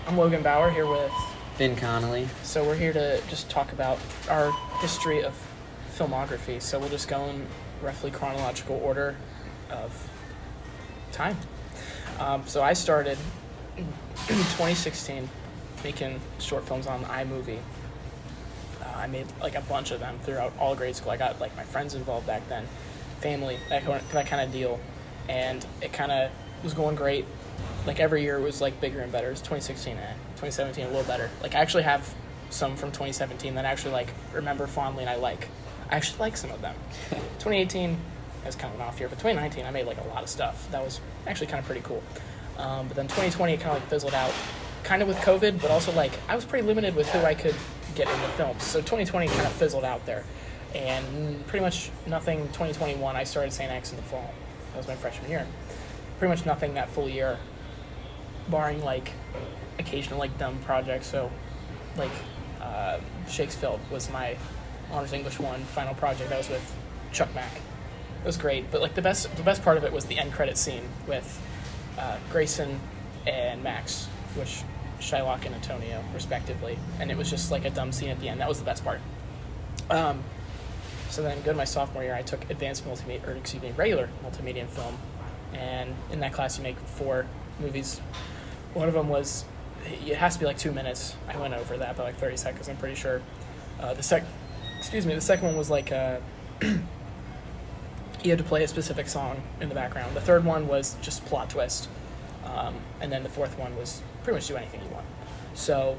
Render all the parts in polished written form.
I'm Logan Bauer here with Connelly. So we're here to just talk about our history of filmography. So we'll just go in roughly chronological order of time. So I started in 2016 making short films on iMovie. I made like a bunch of them throughout all grade school. I got like my friends involved back then, family, that kind of deal, and it kind of was going great. Like every year it was like bigger and better. It was 2016, 2017 a little better. Like I actually have some from 2017 that I actually like remember fondly and I actually like some of them. 2018 was kind of an off year, but 2019 I made like a lot of stuff that was actually kind of pretty cool. But then 2020 it kind of like fizzled out, kind of with COVID, but also like I was pretty limited with who I could get into films. So 2020 kind of fizzled out there, and pretty much nothing. 2021 I started St. X in the fall. That was my freshman year. Pretty much nothing that full year, barring like occasional like dumb projects. So like Shakesfeld was my honors English 1 final project. That was with Chuck Mack. It was great, but like the best part of it was the end credit scene with Grayson and Max, which Shylock and Antonio respectively, and it was just like a dumb scene at the end. That was the best part. So then go to my sophomore year, I took regular multimedia film, and in that class you make 4 movies. One of them was, it has to be like 2 minutes. I went over that by like 30 seconds, I'm pretty sure. The second one was like you had to play a specific song in the background. The third one was just plot twist. And then the fourth one was pretty much do anything you want. So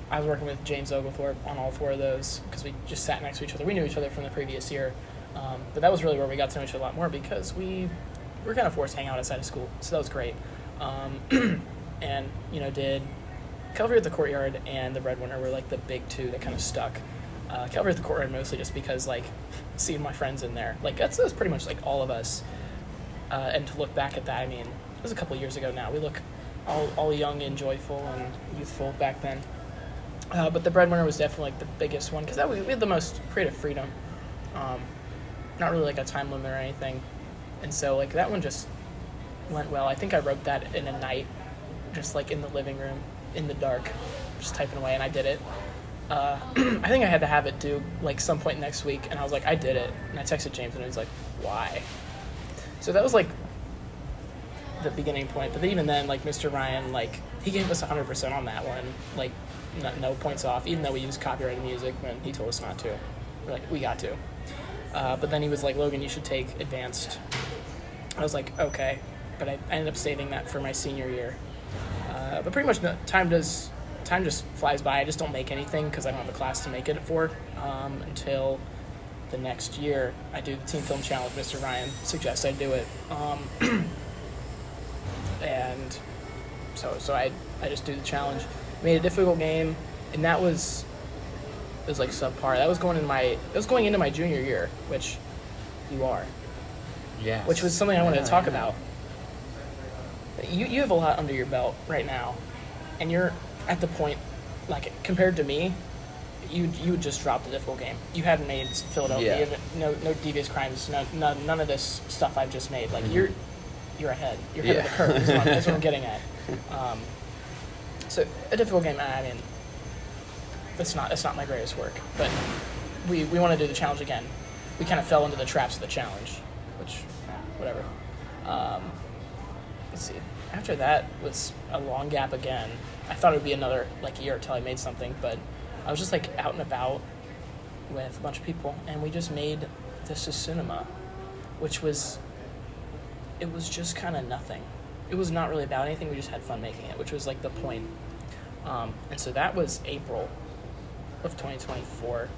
I was working with James Oglethorpe on all 4 of those because we just sat next to each other. We knew each other from the previous year. But that was really where we got to know each other a lot more because we were kind of forced to hang out outside of school. So that was great. And, did Calvary at the Courtyard and the Breadwinner were like the big 2 that kind of stuck. Calvary at the Courtyard mostly just because like seeing my friends in there. Like that's pretty much like all of us. And to look back at that, I mean, it was a couple years ago now. We look all young and joyful and youthful back then. But the Breadwinner was definitely like the biggest one because we had the most creative freedom. Not really like a time limit or anything. And so like that one just went well. I think I wrote that in a night, just like in the living room, in the dark, just typing away, and I did it. I think I had to have it due like some point next week, and I was like, I did it. And I texted James, and he was like, why? So that was like the beginning point. But even then, like Mr. Ryan, like he gave us 100% on that one, like no points off, even though we used copyrighted music when he told us not to. We're like, we got to. But then he was like, Logan, you should take advanced. I was like, okay. But I ended up saving that for my senior year. But pretty much time just flies by. I just don't make anything because I don't have a class to make it for until the next year. I do the Teen Film Challenge. Mr. Ryan suggests I do it. And so I just do the challenge. Made a difficult game, and it was like subpar. That was going into my junior year, which you are. Yes. Which was something I wanted to talk about. You have a lot under your belt right now, and you're at the point, like compared to me, you just dropped a difficult game. You haven't made Philadelphia. You haven't, no Devious Crimes. None of this stuff I've just made. Like you're ahead. You're ahead of the curve. That's what I'm getting at. So a difficult game. I mean, it's not my greatest work, but we want to do the challenge again. We kind of fell into the traps of the challenge, which whatever. Let's see. After that was a long gap again. I thought it would be another like year until I made something, but I was just like out and about with a bunch of people, and we just made This Is Cinema, which was just kind of nothing. It was not really about anything. We just had fun making it, which was like the point. And so that was April of 2024,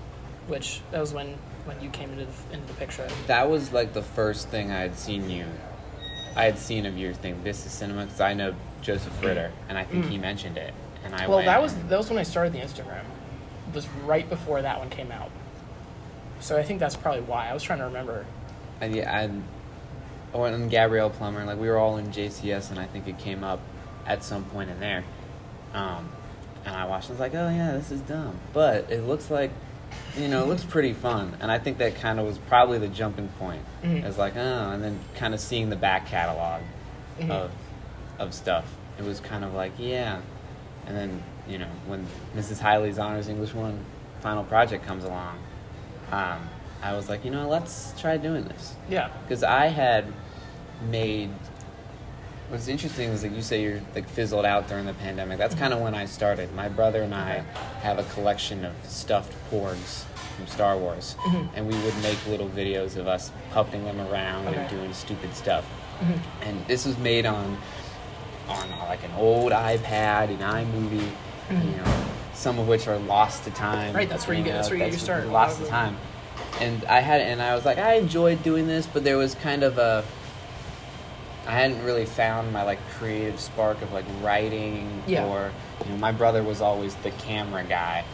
which that was when you came into the picture. That was like the first thing I had seen of your thing, This Is Cinema, because I know Joseph Ritter, and I think he mentioned it. And that was when I started the Instagram. It was right before that one came out. So I think that's probably why. I was trying to remember. And and Gabrielle Plummer, like we were all in JCS, and I think it came up at some point in there. And I watched, and I was like, oh yeah, this is dumb. But it looks like, it looks pretty fun. And I think that kind of was probably the jumping point. It was like, oh, and then kind of seeing the back catalog of stuff. it was kind of like, yeah. And then, when Mrs. Hiley's Honors English 1 final project comes along, I was like, let's try doing this. Yeah. Because I had made... What's interesting is, like you say, you're like fizzled out during the pandemic. That's kind of when I started. My brother and I have a collection of stuffed porgs from Star Wars, and we would make little videos of us pupping them around and doing stupid stuff. And this was made on like an old iPad, an iMovie, some of which are lost to time. Right, that's where you get your start. Lost to time. And I was like, I enjoyed doing this, but there was kind of I hadn't really found my like creative spark of like writing or my brother was always the camera guy,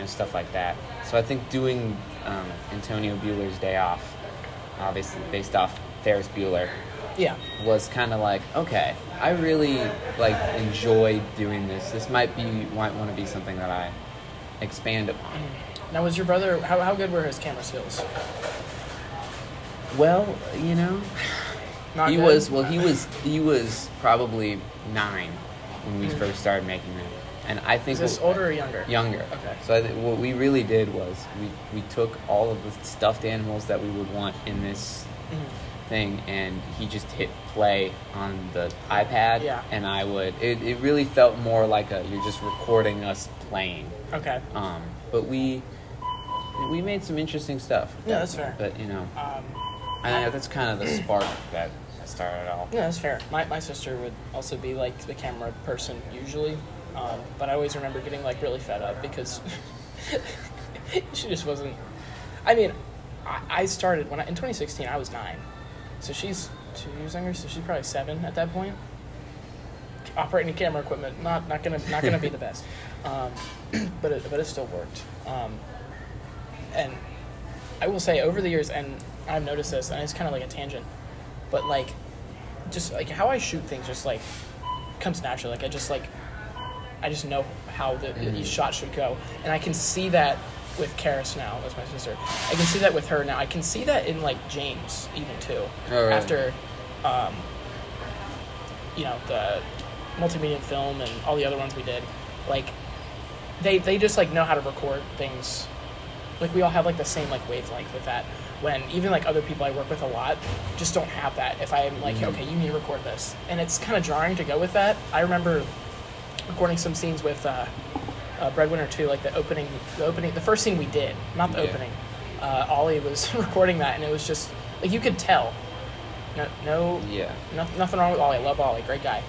stuff like that. So I think doing Antonio Bueller's Day Off, obviously based off Ferris Bueller, was kind of like, okay, I really like enjoy doing this. This might want to be something that I expand upon. Now, was your brother, how good were his camera skills? Well, Not he good? he was probably 9 when we first started making them, and I think is this older or younger? Younger. Okay. So I think what we really did was we took all of the stuffed animals that we would want in this thing, and he just hit play on the iPad, and I would. It really felt more like you're just recording us playing. Okay. But we made some interesting stuff. Yeah, that's fair. But I think that's kind of the spark that started it all. Yeah, that's fair. My sister would also be like the camera person usually, but I always remember getting like really fed up because she just wasn't. I mean, I started in 2016. I was 9, so she's 2 years younger, so she's probably 7 at that point. Operating camera equipment, not gonna be the best, but it still worked. And I will say over the years, and I've noticed this, and it's kind of like a tangent, but like, just like how I shoot things just like comes naturally. Like I just know how each shot should go, and I can see that with Karis now. That's my sister. I can see that with her now. I can see that in like James even too. Oh, right. After, the multimedia film and all the other ones we did, like they just like know how to record things. Like we all have like the same like wavelength with that. When even like other people I work with a lot just don't have that. If I'm like, okay, you need to record this, and it's kind of jarring to go with that. I remember recording some scenes with Breadwinner 2, like the opening, the first scene we did, not the opening. Ollie was recording that, and it was just like you could tell. Nothing wrong with Ollie. I love Ollie, great guy.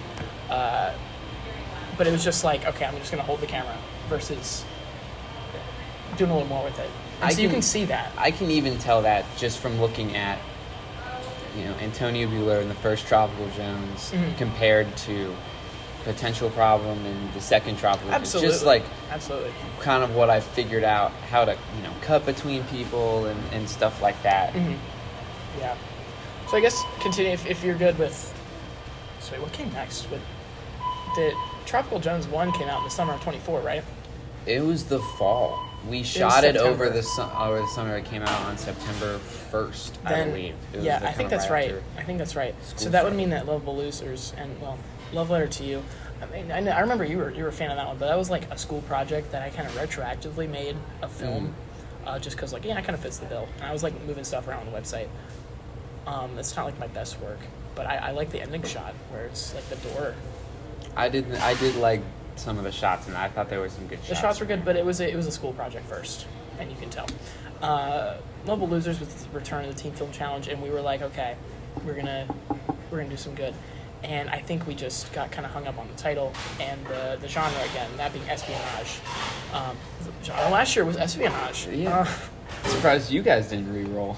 But it was just like, okay, I'm just gonna hold the camera versus doing a little more with it. So you can see that. I can even tell that just from looking at, Antonio Bueller in the first Tropical Jones compared to Potential Problem and the second Tropical. Absolutely. It's just like absolutely kind of what I figured out how to cut between people and stuff like that. Yeah. So I guess continue if you're good with. So what came next? With the Tropical Jones 1 came out in the summer of 24, right? It was the fall. We shot it over the summer. It came out on September 1st, I believe. I think that's right. So that would mean that Lovable Losers and, Love Letter to You. I mean, I remember you were a fan of that one, but that was like a school project that I kind of retroactively made a film, just because it kind of fits the bill. And I was like moving stuff around on the website. It's not like my best work, but I like the ending shot where it's like the door. I did like some of the shots, and I thought there were some good shots. The shots were good, but it was a school project first, and you can tell. Lovable Losers was the return of the Teen Film Challenge, and we were like, okay, we're gonna do some good. And I think we just got kind of hung up on the title and the genre again, that being espionage. Last year was espionage. Yeah. Surprised you guys didn't re-roll.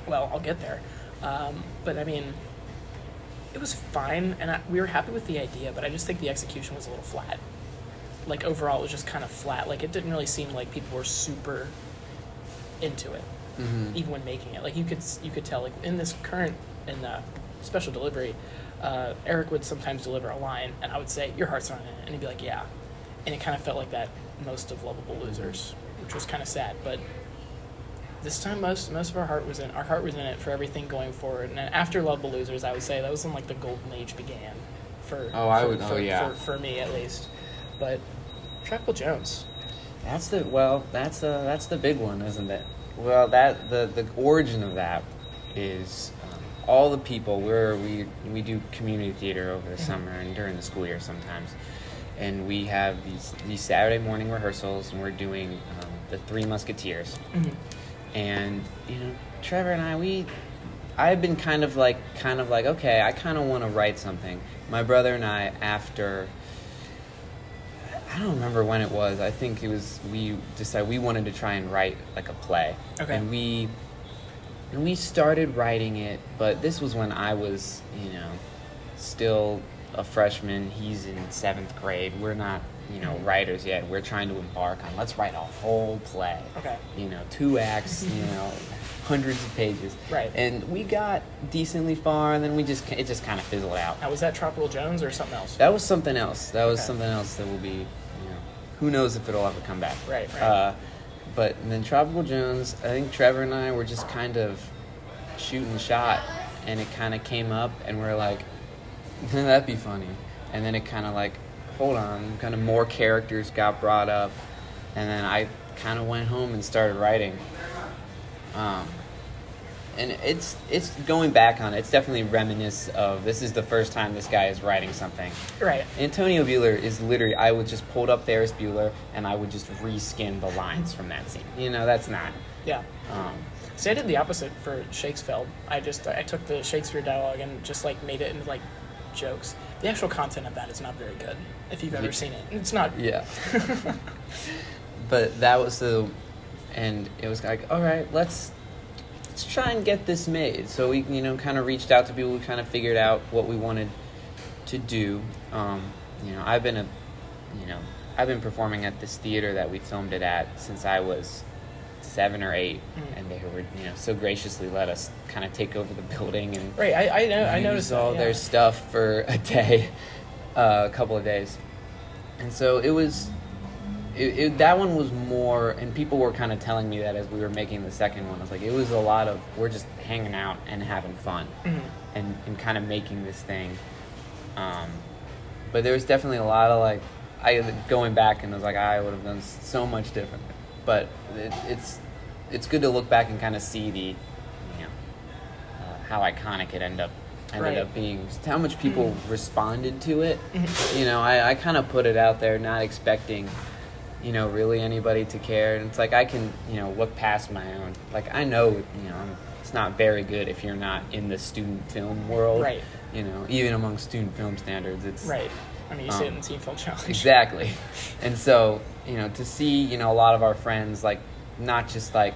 Well, I'll get there. But I mean, it was fine, and we were happy with the idea, but I just think the execution was a little flat. Like, overall, it was just kind of flat. Like, it didn't really seem like people were super into it, even when making it. Like, you could tell, like, in the special delivery, Eric would sometimes deliver a line, and I would say, "Your heart's not in it," and he'd be like, "Yeah." And it kind of felt like that most of Lovable Losers, which was kind of sad, but this time most of our heart was in it for everything going forward. And after Lovable Losers, I would say that was when like the golden age began for me at least. But Tropical Jones. That's the big one, isn't it? Well, that the origin of that is all the people we do community theater over the summer and during the school year sometimes, and we have these Saturday morning rehearsals, and we're doing the Three Musketeers, and Trevor and I've been kind of like okay, I kind of want to write something. My brother and I, after I don't remember when it was. I think it was we decided we wanted to try and write like a play. Okay. And we started writing it, but this was when I was, still a freshman. He's in 7th grade. We're not, writers yet. We're trying to embark on let's write a whole play. Okay. 2 acts, hundreds of pages. Right. And we got decently far, and then it just kind of fizzled out. Now, was that Tropical Jones or something else? That was something else. That was something else that will be, who knows if it'll ever come back. Right. But then Tropical Jones, I think Trevor and I were just kind of shooting the shot, and it kind of came up, and we're like, that'd be funny. And then it kind of like, hold on, kind of more characters got brought up, and then I kind of went home and started writing. And it's going back on it. It's definitely reminiscent of this is the first time this guy is writing something. Right. Antonio Bueller is literally, I would just pull up Ferris Bueller and I would just reskin the lines from that scene. That's not. Yeah. See, I did the opposite for Shakesfeld. I took the Shakespeare dialogue and just like made it into like jokes. The actual content of that is not very good if you've ever seen it. It's not. Yeah. But that was and it was like, all right, let's try and get this made. So we, kind of reached out to people. We kind of figured out what we wanted to do. I've been performing at this theater that we filmed it at since I was 7 or 8, and they were, so graciously let us kind of take over the building and right. I noticed all their stuff for a day, a couple of days, and so it was. That one was more, and people were kind of telling me that as we were making the second one. I was like, it was a lot of, we're just hanging out and having fun, and kind of making this thing. But there was definitely a lot of going back and I was like, I would have done so much different. But it's good to look back and kind of see how iconic it ended up being, just how much people responded to it. I kind of put it out there, not expecting really anybody to care, and it's like I can look past my own, like I know it's not very good if you're not in the student film world, right? Even among student film standards, it's right. I mean, you see it in the Teen Film Challenge. Exactly. And so to see a lot of our friends, like, not just like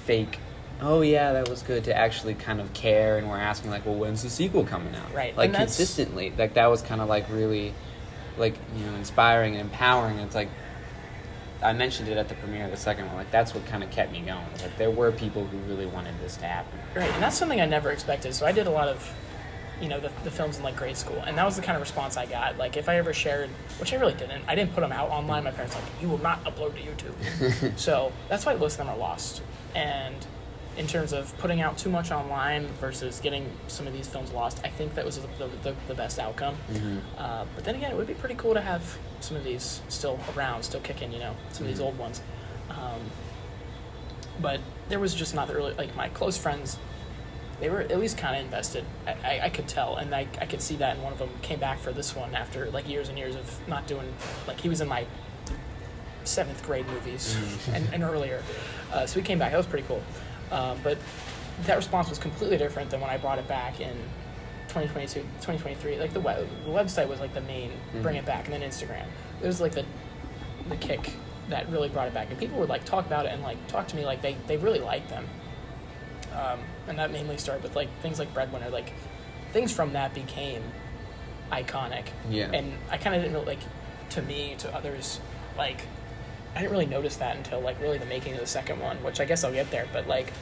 fake, oh yeah, that was good, to actually kind of care, and we're asking like, well, when's the sequel coming out, right? Like consistently, like that was kind of like really like inspiring and empowering. And it's like I mentioned it at the premiere of the second one. Like that's what kind of kept me going. Like there were people who really wanted this to happen. Right, and that's something I never expected. So I did a lot of, the films in like grade school, and that was the kind of response I got. Like if I ever shared, which I really didn't. I didn't put them out online. My parents were like, you will not upload to YouTube. So that's why most of them are lost. And in terms of putting out too much online versus getting some of these films lost, I think that was the best outcome. But then again, it would be pretty cool to have some of these still around, still kicking, some of these old ones. But there was just not really, like my close friends, they were at least kind of invested. I could tell, and I could see that, and one of them came back for this one after like years and years of not doing, like he was in my 7th grade movies and earlier. So he came back. That was pretty cool. But that response was completely different than when I brought it back in 2022, 2023. Like the website was like the main bring it back, and then Instagram. It was like the kick that really brought it back, and people would like talk about it and like talk to me like they really liked them. And that mainly started with like things like Breadwinner. Like things from that became iconic. Yeah. And I kind of didn't really, like, to me, to others, like I didn't really notice that until like really the making of the second one, which I guess I'll get there. But like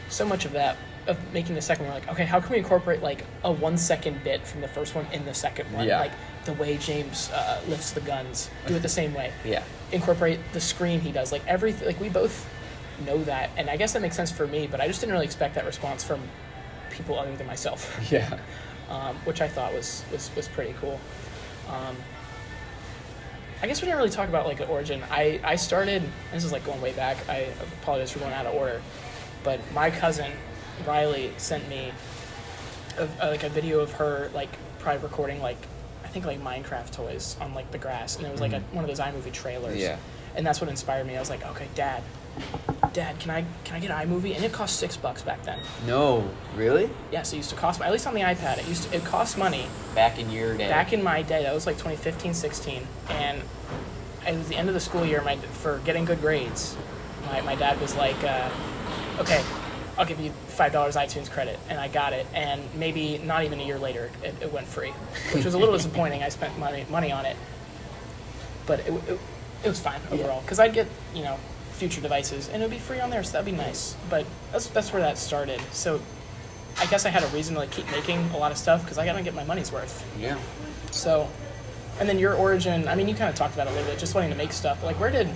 so much of that, of making the second one, like, okay, how can we incorporate like a 1 second bit from the first one in the second one? Yeah. Like the way James lifts the guns, do it the same way. Yeah. Incorporate the scream he does, like everything. Like we both know that, and I guess that makes sense for me, but I just didn't really expect that response from people other than myself. Yeah. which I thought was pretty cool. I guess we didn't really talk about like the origin. I started, this is like going way back, I apologize for going out of order, but my cousin Riley sent me a video of her like probably recording like I think like Minecraft toys on like the grass, and it was like one of those iMovie trailers. Yeah. And that's what inspired me. I was like, okay, Dad, can I get iMovie? And it cost $6 back then. No, really? Yes, it used to cost, at least on the iPad, it cost money. Back in your day. Back in my day, that was like 2015, 16, and it was the end of the school year. For getting good grades, my dad was like, okay, I'll give you $5 iTunes credit, and I got it. And maybe not even a year later, it went free, which was a little disappointing. I spent money on it, but it was fine overall because I'd get future devices and it would be free on there, so that'd be nice. But that's where that started. So I guess I had a reason to like keep making a lot of stuff because I gotta get my money's worth. Yeah. So, and then your origin, I mean, you kind of talked about it a little bit, just wanting to make stuff. Like, where did,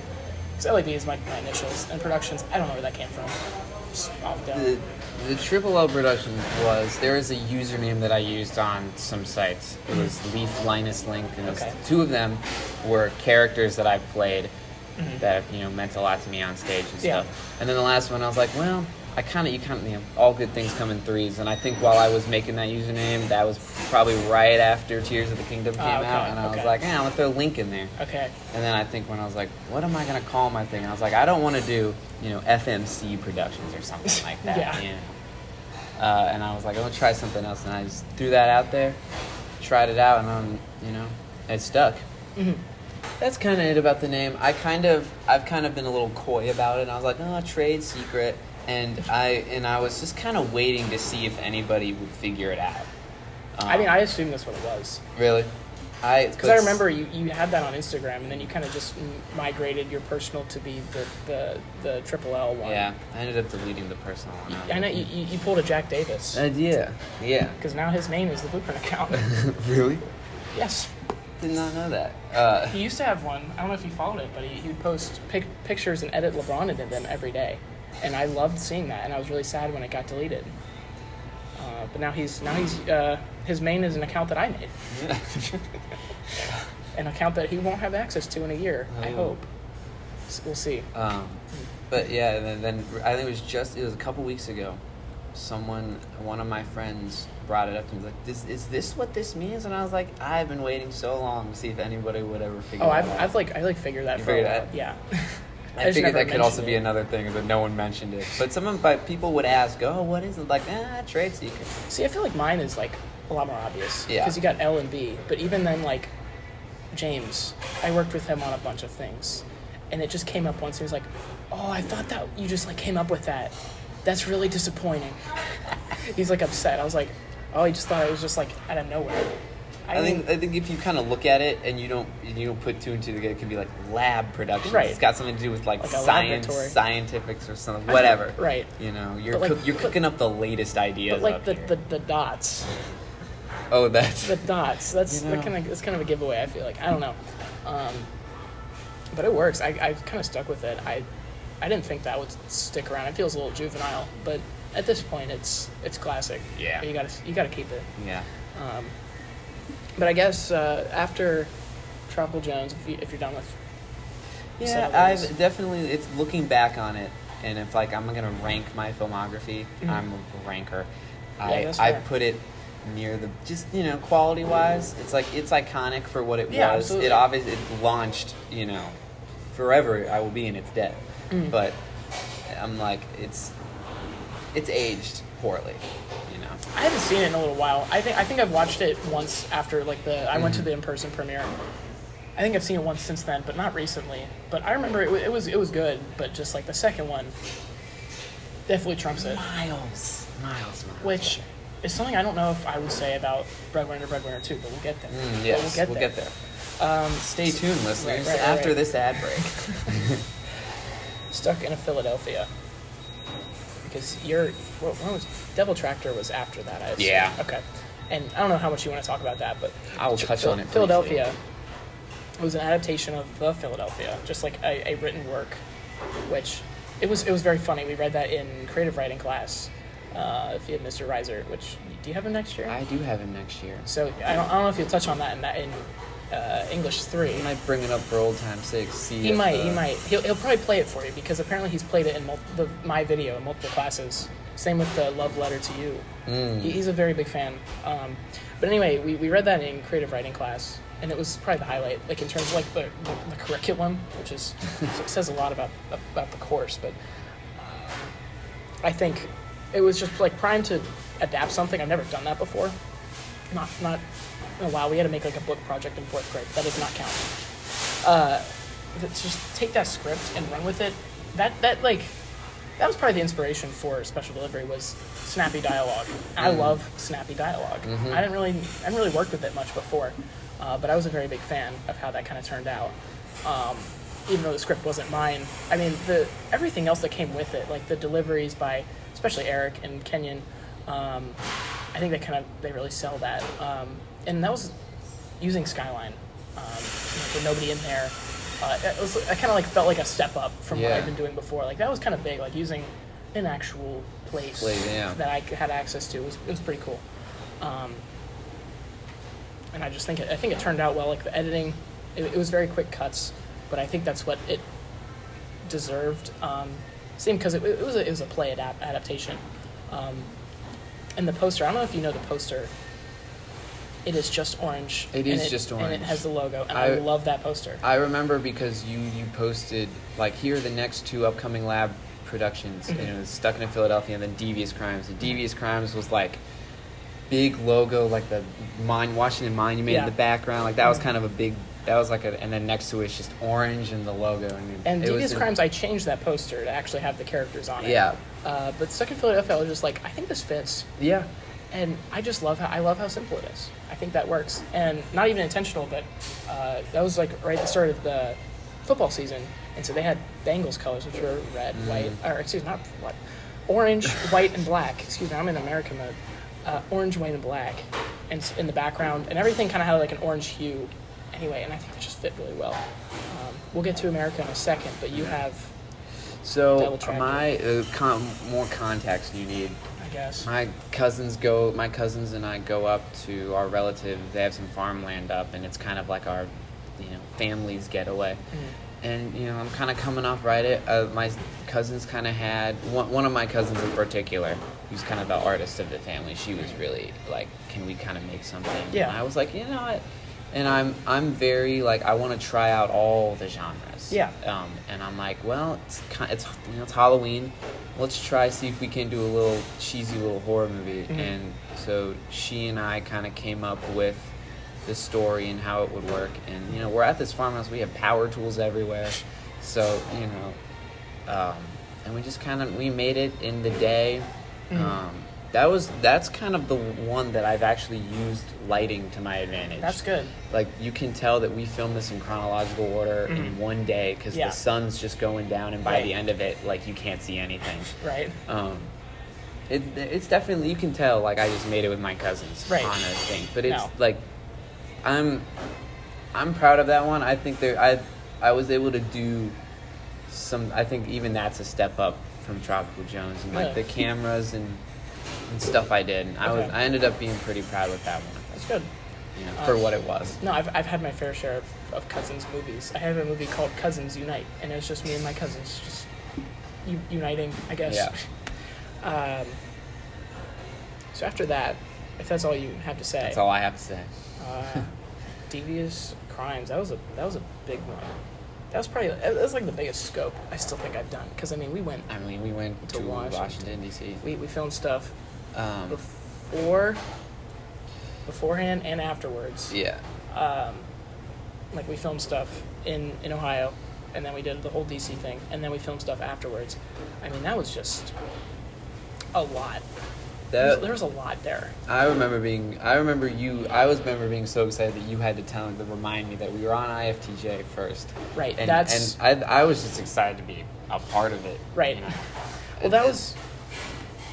because L.A.B is my initials, and Productions, I don't know where that came from. Just off down. The Triple L Productions there was a username that I used on some sites. It was Leaf Linus Link, and two of them were characters that I played that meant a lot to me on stage and stuff. And then the last one, I was like, well, all good things come in threes. And I think while I was making that username, that was probably right after Tears of the Kingdom came out, and I was like, I'm gonna throw Link in there. Okay. And then I think when I was like, what am I gonna call my thing? I was like, I don't want to do FMC Productions or something like that. And I was like, I'm gonna try something else, and I just threw that out there, tried it out, and it stuck. Mm-hmm. That's kind of it about the name. I've kind of been a little coy about it. And I was like, trade secret. And I was just kind of waiting to see if anybody would figure it out. I assumed that's what it was. Really? Because I remember you had that on Instagram, and then you kind of just migrated your personal to be the Triple L one. Yeah, I ended up deleting the personal one. I know, you pulled a Jack Davis. Yeah. Because now his name is the Blueprint account. Really? Yes. Did not know that. He used to have one. I don't know if you followed it, but he would post pictures and edit LeBron into them every day. And I loved seeing that, and I was really sad when it got deleted. But now he's his main is an account that I made, an account that he won't have access to in a year. I hope. We'll see. But yeah, then I think it was a couple weeks ago. One of my friends brought it up to me. Like, is this what this means? And I was like, I've been waiting so long to see if anybody would ever figure it out. I've figured that for a while. Yeah. I figured that could also be another thing that no one mentioned it. But people would ask, what is it? Like, trade secret. See, I feel like mine is like a lot more obvious. Yeah. Because you got L and B. But even then, like, James, I worked with him on a bunch of things. And it just came up once. He was like, I thought that you just like came up with that. That's really disappointing. He's like upset. I was like, he just thought it was just like out of nowhere. I think if you kind of look at it and you don't put two and two together, it can be like lab production. Right. It's got something to do with like science, scientifics, or something, whatever. Right. You're cooking up the latest ideas. But like the dots. Oh, that's the dots. That's kind of a giveaway. I feel like, I don't know, but it works. I kind of stuck with it. I didn't think that would stick around. It feels a little juvenile, but at this point, it's classic. Yeah. You gotta keep it. Yeah. But I guess after Tropical Jones, if you're done with. Yeah, I've definitely. It's looking back on it, and if like I'm gonna rank my filmography, I'm a ranker. I put it near the quality wise. It's like it's iconic for what it was. Absolutely. It launched. Forever I will be in its debt. But I'm like it's aged poorly. I haven't seen it in a little while. I think I've watched it once after like I went to the in-person premiere. I think I've seen it once since then, but not recently. But I remember it was good, but just like the second one definitely trumps it. Miles. Which is something I don't know if I would say about Breadwinner 2, but we'll get there. Yes, we'll get there. Stay tuned, listeners, after this ad break. Stuck in a Philadelphia. Because Devil Tractor was after that, I assume. Yeah. Okay. And I don't know how much you want to talk about that, but I will touch on it. Philadelphia was an adaptation of The Philadelphia, just like a written work, which it was very funny. We read that in creative writing class, if you had Mr. Reiser, which, do you have him next year? I do have him next year. So I don't know if you'll touch on that in English 3. He might bring it up for old time's sake. He might. He'll probably play it for you because apparently he's played it in my video in multiple classes. Same with the Love Letter to You. He's a very big fan. But anyway, we read that in creative writing class, and it was probably the highlight, like in terms of like the curriculum, which is says a lot about the course. But I think it was just like primed to adapt something. I've never done that before. Not in a while. We had to make like a book project in 4th grade. That does not count. Just take that script and run with it. That was probably the inspiration for Special Delivery, was snappy dialogue. I love snappy dialogue. Mm-hmm. I hadn't really worked with it much before, but I was a very big fan of how that kind of turned out. Even though the script wasn't mine, I mean, everything else that came with it, like the deliveries by especially Eric and Kenyon, I think they really sell that. And that was using Skyline, with nobody in there. I kind of like felt like a step up from what I'd been doing before. Like that was kind of big, like using an actual place that I had access to. It was pretty cool. And I just think it turned out well. Like the editing, it was very quick cuts, but I think that's what it deserved. Same because it was a play adaptation. And the poster, I don't know if you know the poster. It is just orange. It is just orange. And it has the logo. And I love that poster. I remember because you posted, like, here are the next 2 upcoming L.A.B. productions. And it was Stuck in Philadelphia and then Devious Crimes. And Devious Crimes was, like, big logo, like the Washington Monument in the background. Like, that was kind of a big... That was like and then next to it's just orange and the logo. And Devious Crimes, I changed that poster to actually have the characters on it. Yeah. But Stuck in Philadelphia, I was just like, I think this fits. Yeah. And I just love how simple it is. I think that works. And not even intentional, but that was like right at the start of the football season. And so they had Bengals colors, which were red, white, or excuse me, not white, orange, white, and black. Excuse me, I'm in American mode. Orange, white, and black. And in the background. And everything kind of had like an orange hue. Anyway, and I think they just fit really well. We'll get to America in a second, but you have... So more context you need. I guess. My cousins and I go up to our relative. They have some farmland up, and it's kind of like our, family's getaway. And I'm kind of coming off my cousins kind of had one of my cousins in particular, who's kind of the artist of the family. She was really like, can we kind of make something? Yeah. And I was like, you know what? And I'm very like, I want to try out all the genres. Yeah. And I'm like, well, it's Halloween. Let's see if we can do a little cheesy little horror movie. And so she and I kind of came up with the story and how it would work. And we're at this farmhouse. We have power tools everywhere. So and we just we made it in the day. That's kind of the one that I've actually used lighting to my advantage. That's good. Like, you can tell that we filmed this in chronological order in one day because the sun's just going down, and by the end of it, like, you can't see anything. Right. It's definitely, you can tell, like, I just made it with my cousins on a thing. But it's like, I'm proud of that one. I think I was able to do some. I think even that's a step up from Tropical Jones and like the cameras and stuff I did. And I ended up being pretty proud with that one. That's good. For what it was. No, I've had my fair share of cousins movies. I have a movie called Cousins Unite, and it was just me and my cousins just uniting, I guess. Yeah. So after that, if that's all you have to say. That's all I have to say. Devious Crimes. That was a big one. That was like the biggest scope I still think I've done. Because we went to Washington D.C. We filmed stuff beforehand and afterwards. Yeah. Like we filmed stuff in Ohio, and then we did the whole DC thing, and then we filmed stuff afterwards. I mean, that was just a lot. There was a lot there. I remember being so excited that you had to remind me that we were on IFTJ first. Right. And I was just excited to be a part of it. Right. Well, that was.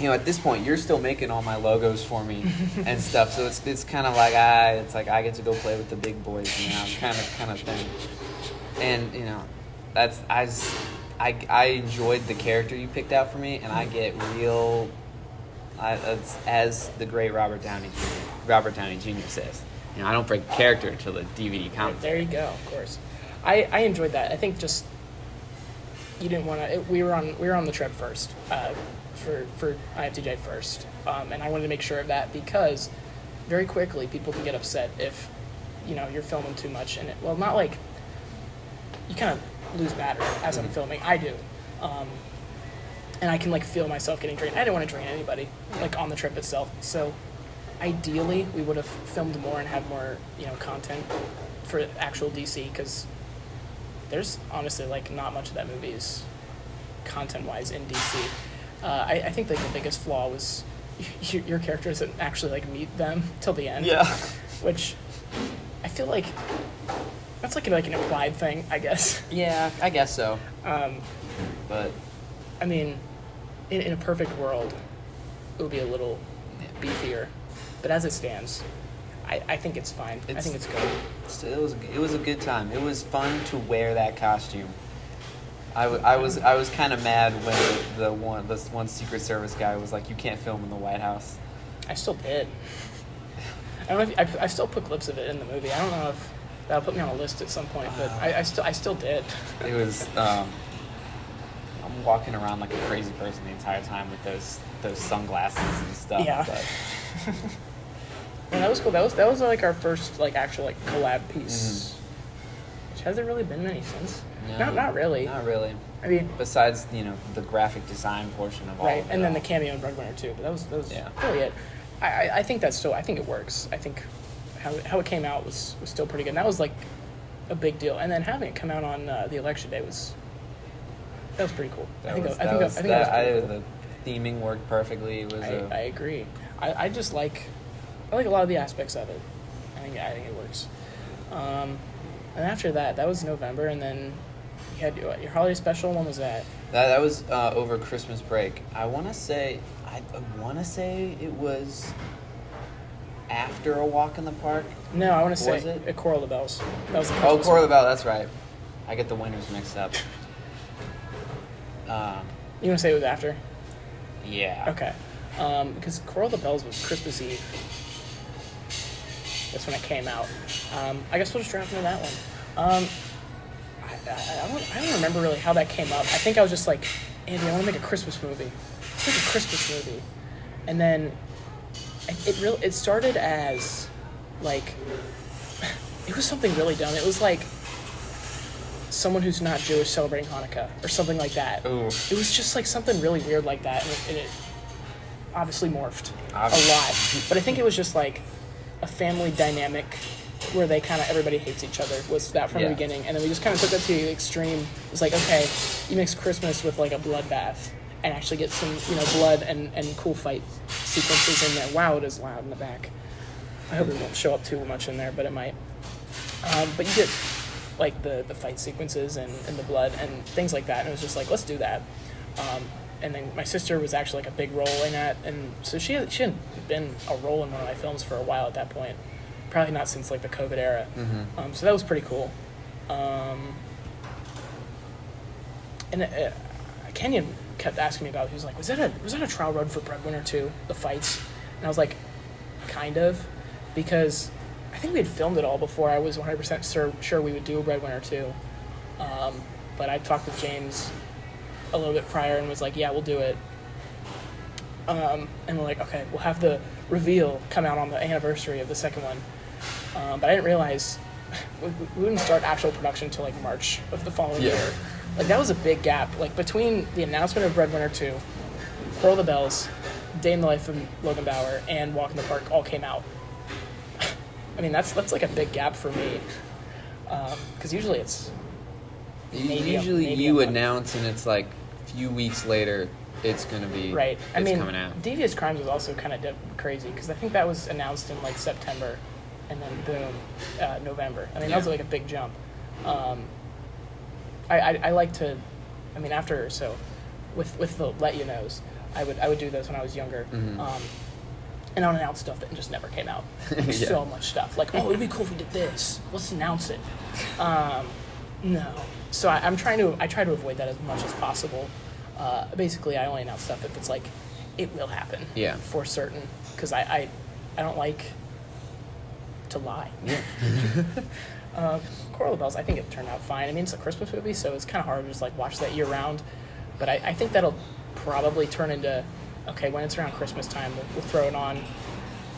At this point, you're still making all my logos for me and stuff. So it's kind of like I get to go play with the big boys, kind of thing. And I enjoyed the character you picked out for me, and I get real As the great Robert Downey Jr. says, I don't break character until the DVD comes. There you go. Of course, I enjoyed that. I think just you didn't want to. We were on the trip first for IFTJ first, and I wanted to make sure of that because very quickly people can get upset if you're filming too much and not like you kind of lose battery as I'm filming. I do. And I can like feel myself getting drained. I didn't want to drain anybody like on the trip itself. So ideally we would have filmed more and had more content for actual DC because there's honestly like not much of that movie is content wise in DC. I think like the biggest flaw was your character doesn't actually like meet them till the end. Yeah. Which I feel like that's like an implied thing, I guess. Yeah, I guess so. But I mean, in a perfect world, it would be a little beefier. But as it stands, I think it's fine. I think it's good. It was a good time. It was fun to wear that costume. I was kind of mad when this one Secret Service guy was like, "You can't film in the White House." I still did. I don't know if I still put clips of it in the movie. I don't know if that'll put me on a list at some point, but I still did. It was. I'm walking around like a crazy person the entire time with those sunglasses and stuff. Yeah. Well, that was cool. That was like our first like actual like collab piece, which hasn't really been many since. No, not really. Not really. I mean, besides the graphic design portion of all of it. Right, and then the cameo in Breadwinner too. But that was really it. I think I think it works. I think how it came out was still pretty good. And that was like a big deal. And then having it come out on the election day was pretty cool. I think that was pretty cool. The theming worked perfectly. It was. I agree. I just like a lot of the aspects of it. I think it works. And after that was November, and then you had your holiday special. When was that? That was over Christmas break. I want to say it was after A Walk in the Park. No, I want to say it? A Quarrel of the Bells. That was the Quarrel of the Bells. That's right. I get the winners mixed up. You want to say it was after? Yeah. Okay. Because Quarrel of the Bells was Christmas Eve. That's when it came out. I guess we'll just drop into that one. I don't remember really how that came up. I think I was just like, Andy, I want to make a Christmas movie. Let's make a Christmas movie. And then it started as like it was something really dumb. It was like someone who's not Jewish celebrating Hanukkah or something like that. Ooh. It was just like something really weird like that, and it obviously morphed a lot. But I think it was just like a family dynamic where they kind of everybody hates each other was that from the beginning, and then we just kind of took that to the extreme. It's like, okay, you mix Christmas with like a bloodbath and actually get some blood and cool fight sequences in there. Wow, it is loud in the back. I hope it won't show up too much in there, but it might. But you get like the fight sequences and the blood and things like that, and it was just like, let's do that. And then my sister was actually like a big role in that, and so she hadn't been a role in one of my films for a while at that point. Probably not since like the COVID era. Mm-hmm. So that was pretty cool. And Kenyon kept asking me about it. He was like, was that a trial run for Breadwinner too, the fights? And I was like, kind of, because I think we had filmed it all before I was 100% sure we would do a Breadwinner too. But I talked with James a little bit prior and was like, yeah, we'll do it. And we're like, okay, we'll have the reveal come out on the anniversary of the second one. But I didn't realize we wouldn't start actual production until like March of the following year. Like that was a big gap. Like between the announcement of Breadwinner 2, Quarrel of the Bells, Day in the Life of Logan Bauer, and Walk in the Park all came out. I mean, that's like a big gap for me. Because usually it's maybe you announce and it's like a few weeks later it's going to be right. Coming out. Devious Crimes was also kind of crazy because I think that was announced in like September, and then boom, November. I mean, that was like a big jump. I like to, I mean, after so, with the Let You Knows, I would do those when I was younger. Mm-hmm. And I would announce stuff that just never came out. Like so much stuff. Like, oh, it'd be cool if we did this. Let's announce it. No. So I try to avoid that as much as possible. Basically, I only announce stuff if it's like it will happen. Yeah. For certain, because I don't like to lie. Yeah. Quarrel of the Bells, I think it turned out fine. I mean, it's a Christmas movie, so it's kind of hard to just like watch that year round. But I think that'll probably turn into, okay, when it's around Christmas time, we'll throw it on.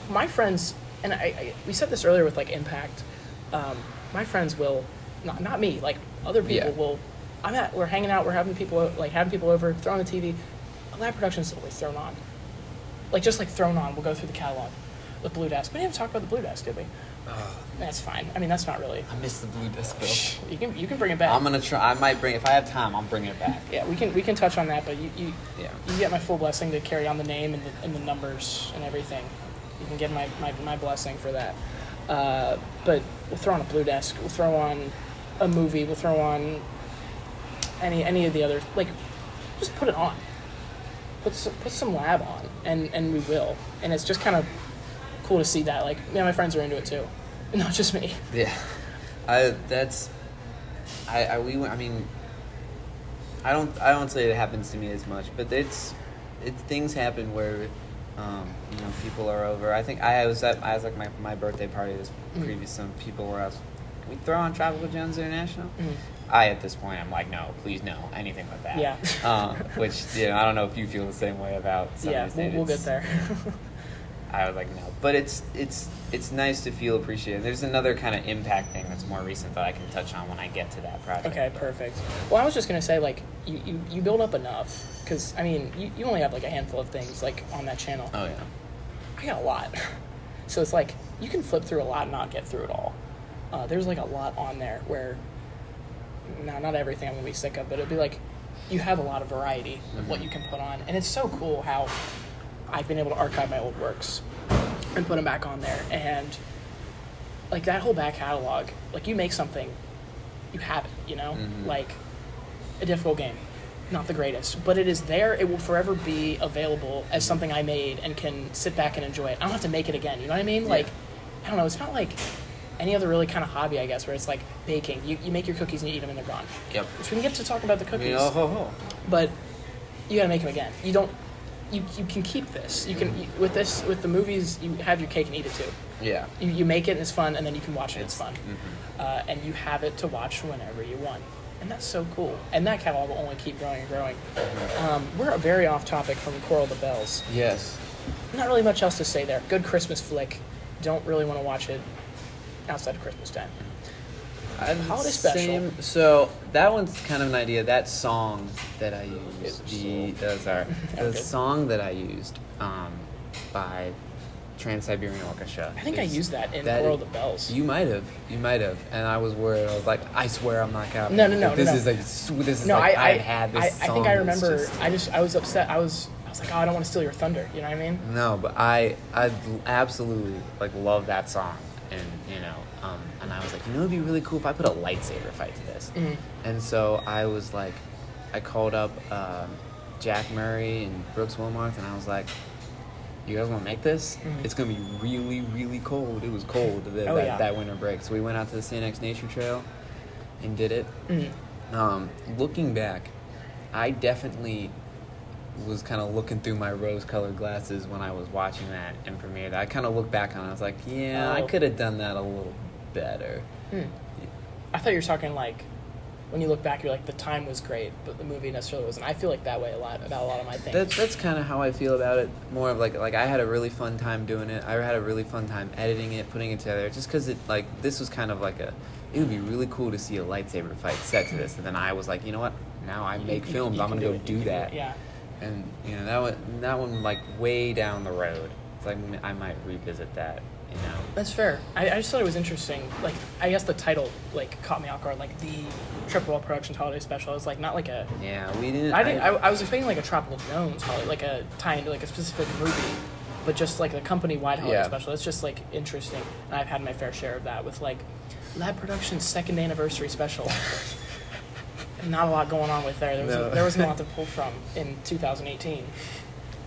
My friends, and we said this earlier with like Impact. My friends will, not me, like other people will. We're hanging out, we're having people over, throwing the TV. L.A.B Productions is always thrown on, like just like thrown on. We'll go through the catalog, the Blue Desk. We didn't even talk about the Blue Desk, did we? That's fine. I mean, that's not really. I missed the Blue Disc, Bill. You can bring it back. I'm gonna try. I might bring. If I have time, I'm bringing it back. Yeah, we can touch on that, but you get my full blessing to carry on the name and the numbers and everything. You can get my blessing for that. But we'll throw on a Blue Desk. We'll throw on a movie. We'll throw on any of the others. Like, just put it on. Put some L.A.B on, and we will. And it's just kind of cool to see that. Like, my friends are into it too, not just me. Yeah, I don't say it happens to me as much, but it's things happen where people are over. I think I was at my birthday party this previous. Some people were asked, can we throw on Tropical Jones International? At this point, I'm like, no, please no, anything like that. Yeah. Which I don't know if you feel the same way about some of these things. We'll get there. I was like, no, but it's nice to feel appreciated. There's another kind of Impact thing that's more recent that I can touch on when I get to that project. Okay, perfect. Well, I was just gonna say, like, you build up enough, because I mean, you only have like a handful of things like on that channel. Oh yeah. I got a lot, so it's like you can flip through a lot and not get through it all. There's like a lot on there where, now not everything I'm gonna be sick of, but it'd be like you have a lot of variety of what you can put on, and it's so cool how I've been able to archive my old works and put them back on there. And like that whole back catalog, like you make something, you have it, like a difficult game, not the greatest, but it is there. It will forever be available as something I made and can sit back and enjoy it. I don't have to make it again. You know what I mean? Yeah. Like, I don't know. It's not like any other really kind of hobby, I guess, where it's like baking. You make your cookies and you eat them and they're gone. Yep. Which we can get to talk about the cookies. But you gotta make them again. You don't. You can keep this. You can with the movies. You have your cake and eat it too. Yeah. You make it and it's fun, and then you can watch it. It's fun, and you have it to watch whenever you want, and that's so cool. And that catalog will only keep growing and growing. We're very off topic from Quarrel of the Bells. Yes. Not really much else to say there. Good Christmas flick. Don't really want to watch it outside of Christmas time. Holiday special. So that one's kind of an idea. That song that I used, the song that I used by Trans-Siberian Orchestra. I think I used that in Quarrel of the Bells. You might have, and I was worried. I was like, I swear I'm not counting. No. This is I've had this song. I think I remember. I was upset. I was like, oh, I don't want to steal your thunder. You know what I mean? No, but I absolutely love that song, and and I was like, it'd be really cool if I put a lightsaber fight to this. And so I was like, I called up Jack Murray and Brooks Wilmarth, and I was like, you guys want to make this? It's going to be really, really cold. It was cold that winter break. So we went out to the St. X Nature Trail and did it. Looking back, I definitely was kind of looking through my rose-colored glasses when I was watching that in premiere. I kind of looked back on it. I was like, I could have done that a little better. I thought you were talking like when you look back, you're like, the time was great, but the movie necessarily wasn't. I feel like that way about a lot of my things. That's kind of how I feel about it. More of like I had a really fun time doing it. I had a really fun time editing it, putting it together. Just because this was kind of like it would be really cool to see a lightsaber fight set to this. And then I was like, you know what? Now I make films. I'm gonna go do that. Yeah. And that one like way down the road. It's like I might revisit that. That's fair. I just thought it was interesting. Like, I guess the title caught me off guard. Like the Triple L Productions Holiday Special. I was like, not like a. Yeah, we didn't. I was expecting like a Tropical Jones holiday, like a tie into like a specific movie, but just like a company-wide holiday special. It's just like interesting, and I've had my fair share of that with like L.A.B Productions' second anniversary special. Not a lot going on with there. There wasn't a lot to pull from in 2018.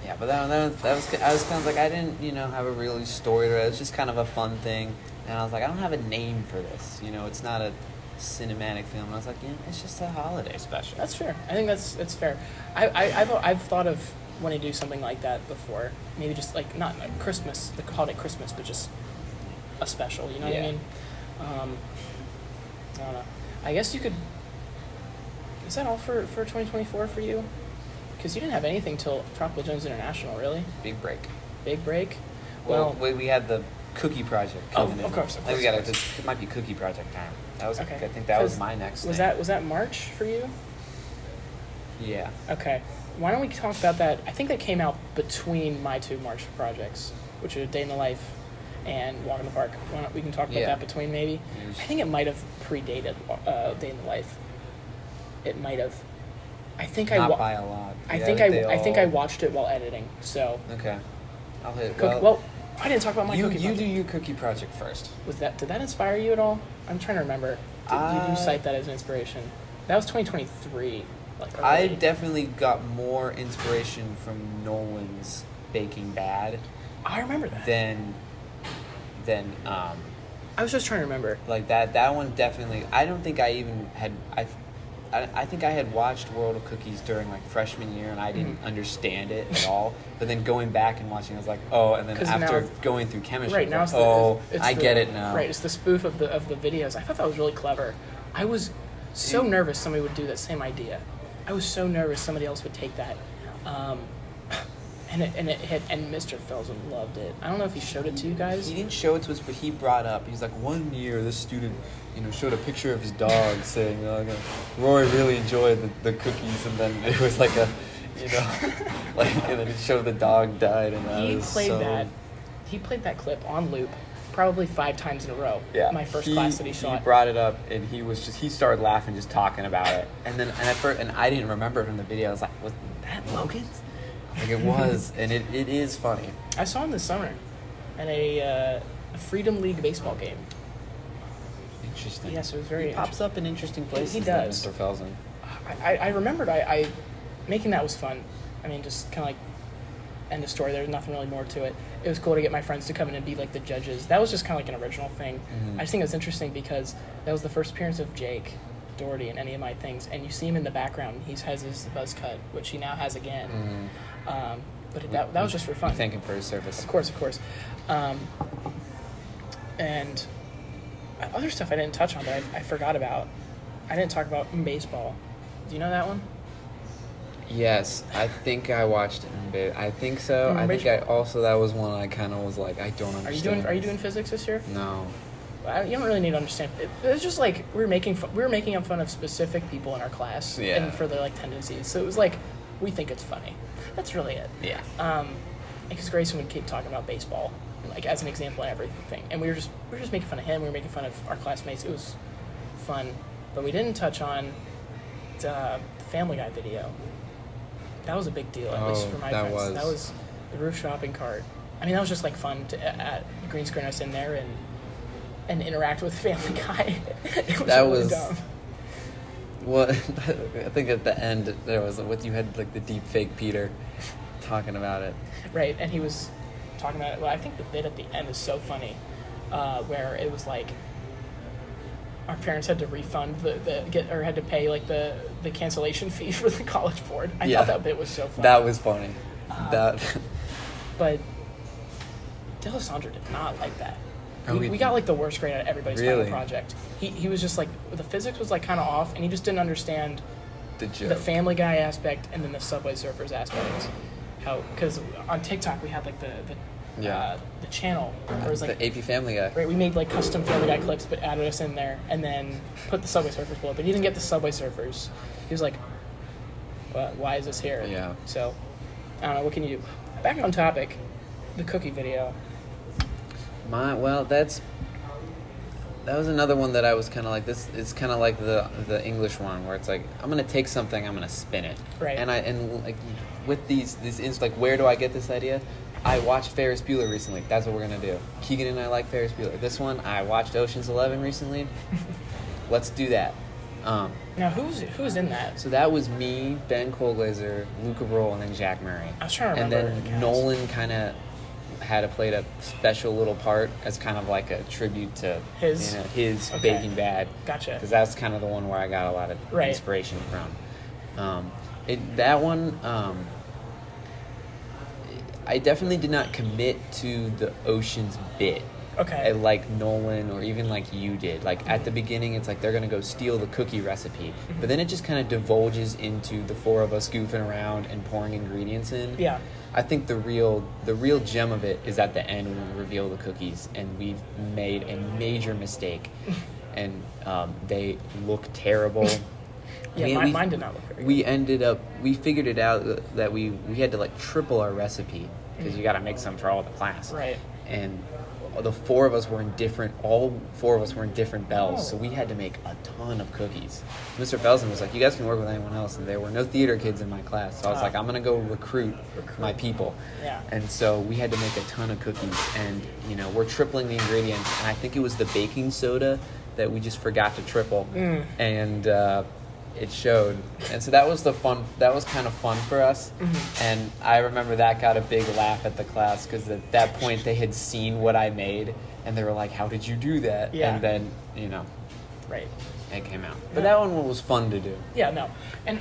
Yeah, but that was I was kind of like, I didn't have a really story to it. It was just kind of a fun thing, and I was like, I don't have a name for this. It's not a cinematic film. And I was like, it's just a holiday special. That's fair. I think that's fair. I've thought of wanted to do something like that before. Maybe just like not like Christmas, the holiday Christmas, but just a special. You know what I mean? I don't know. I guess you could. Is that all for 2024 for you? Because you didn't have anything till Tropical Jones International, really. Big break. Big break. Well, we had the cookie project. Of course. It might be cookie project time. That was. Okay. I think that was my next. Was that March for you? Yeah. Okay. Why don't we talk about that? I think that came out between my two March projects, which are Day in the Life and Walk in the Park. We can talk about that between maybe. I think it might have predated Day in the Life. It might have. I think Not by a lot. I think I watched it while editing. So. Okay. I'll hit. Well, I didn't talk about my cookie project. You do your cookie project first. Did that inspire you at all? I'm trying to remember. Did you cite that as an inspiration? That was 2023. I definitely got more inspiration from Nolan's Baking Bad. I remember that. Than I was just trying to remember. Like that one definitely. I don't think I even had. I think I had watched World of Cookies during like freshman year and I didn't understand it at all. But then going back and watching, I was like, oh. And then after going through chemistry, right now, I get it now. Right, it's the spoof of the videos. I thought that was really clever. I was so nervous somebody would do that same idea. I was so nervous somebody else would take that, and Mr. Felsen loved it. I don't know if he showed it to you guys. He didn't show it to us, but he brought up. He's like, one year this student, showed a picture of his dog saying, Roy really enjoyed the cookies, and then it was like a, and then it showed the dog died, and He played that clip on loop. Probably 5 times in a row. Yeah. My first class that he shot. He brought it up and he started laughing just talking about it. And at first I didn't remember it from the video. I was like, was that Logan's? Like it was, and it is funny. I saw him this summer at a Freedom League baseball game. Interesting. Yes, it was very. He pops up in interesting places. He does. Mr. Felsen. I remembered. I making that was fun. I mean, just kind of like end of story. There's nothing really more to it. It was cool to get my friends to come in and be like the judges. That was just kind of like an original thing. I just think it was interesting because that was the first appearance of Jake Doherty in any of my things, and you see him in the background. He has his buzz cut, which he now has again. But that was just for fun. We thank him for his service. Of course. And other stuff I didn't touch on, but I forgot about. I didn't talk about mmmBaseball. Do you know that one? Yes, I think I watched it. I think so. I think that was one I kind of was like, I don't understand. Are you doing physics this year? No. You don't really need to understand. It was just like we were making fun of specific people in our class and for their like tendencies. So it was like we think it's funny. That's really it. Yeah. Because Grayson would keep talking about baseball, like as an example and everything, and we were just making fun of him. We were making fun of our classmates. It was fun, but we didn't touch on the Family Guy video. That was a big deal, at least for my friends. That was the roof shopping cart. I mean, that was just like fun to green screen us in there and interact with Family Guy. It was really dumb. Well, I think at the end there was you had like the deep fake Peter talking about it. Right, and he was talking about it. Well, I think the bit at the end is so funny, where it was like our parents had to refund had to pay like the cancellation fee for the college board. I thought that bit was so funny. That was funny. But D'Alessandro did not like that. We got like the worst grade out of everybody's final project. He was just like the physics was like kind of off, and he just didn't understand the Family Guy aspect and then the Subway Surfers aspect. Because on TikTok we had like the channel where it was like the AP Family Guy. Right, we made like custom Family Guy clips, but added us in there, and then put the Subway Surfers below. But he didn't get the Subway Surfers. He was like, "Why is this here?" Yeah. So I don't know. What can you do? Back on topic, the cookie video. That was another one that I was kind of like, this is kind of like the English one where it's like, I'm going to take something, I'm going to spin it. Right. And like with these like, where do I get this idea? I watched Ferris Bueller recently. That's what we're going to do. Keegan and I like Ferris Bueller. This one, I watched Ocean's 11 recently. Let's do that. Now, who's in that? So that was me, Ben Colglazer, Luca Roll, and then Jack Murray. I was trying to remember. And then Nolan kind of had played a special little part as kind of like a tribute to his Baking Bad. Gotcha. Because that's kind of the one where I got a lot of inspiration from. That one, I definitely did not commit to the oceans bit. Okay. Like Nolan or even like you did. Like at the beginning, it's like they're going to go steal the cookie recipe. But then it just kind of divulges into the four of us goofing around and pouring ingredients in. Yeah. I think the real gem of it is at the end when we reveal the cookies and we've made a major mistake. And they look terrible. Yeah, mine did not look very good. We figured it out that we had to like triple our recipe because you got to make some for all the class. Right. And all four of us were in different bells, so we had to make a ton of cookies. Mr. Felsen was like, you guys can work with anyone else, and there were no theater kids in my class, so I was like, I'm going to go recruit my people. Yeah. And so we had to make a ton of cookies, and, you know, we're tripling the ingredients, and I think it was the baking soda that we just forgot to triple, and it showed. And so that was kind of fun for us. And I remember that got a big laugh at the class because at that point they had seen what I made and they were like, how did you do that? Yeah. And then, you know, right, it came out. But that one was fun to do. Yeah, no. And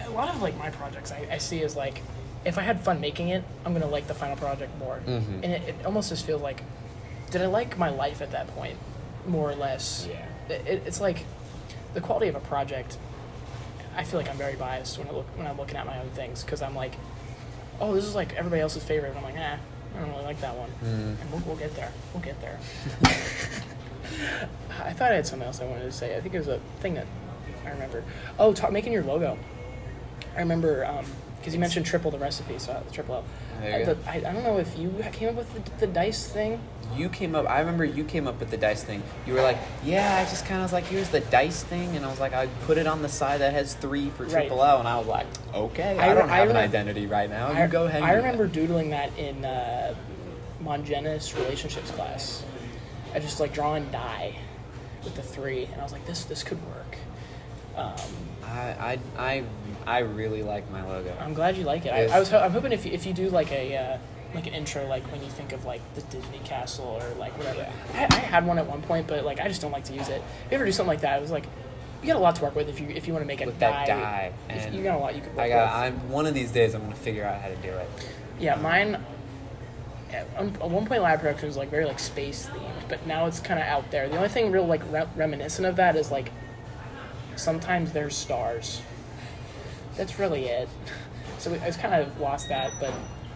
a lot of like my projects I see as like, if I had fun making it, I'm going to like the final project more. And it almost just feels like, did I like my life at that point? More or less. Yeah. It's like the quality of a project. I feel like I'm very biased when I'm looking at my own things because I'm like, oh, this is like everybody else's favorite. And I'm like, I don't really like that one. And we'll get there. We'll get there. I thought I had something else I wanted to say. I think it was a thing that I remember. Oh, making your logo. I remember because you mentioned triple the recipe, so the triple L. I don't know if you came up with the dice thing. I remember you came up with the dice thing. You were like, yeah, I just kind of was like, here's the dice thing. And I was like, I put it on the side that has 3 for triple L. And I was like, okay, I don't have an identity right now. You go ahead. I remember doodling that in Mongenis relationships class. I just like drawing die with the 3. And I was like, this could work. I really like my logo. I'm glad you like it. I'm hoping if you do like a like an intro, like when you think of like the Disney castle or like whatever. I had one at one point, but like I just don't like to use it. If you ever do something like that, it was like you got a lot to work with if you want to make a with die. That die. And you got a lot you could work with. One of these days I'm gonna figure out how to do it. Yeah, mine. At one point, live production was like very like space themed, but now it's kind of out there. The only thing real like reminiscent of that is like sometimes there's stars. That's really it. So I just kind of lost that, but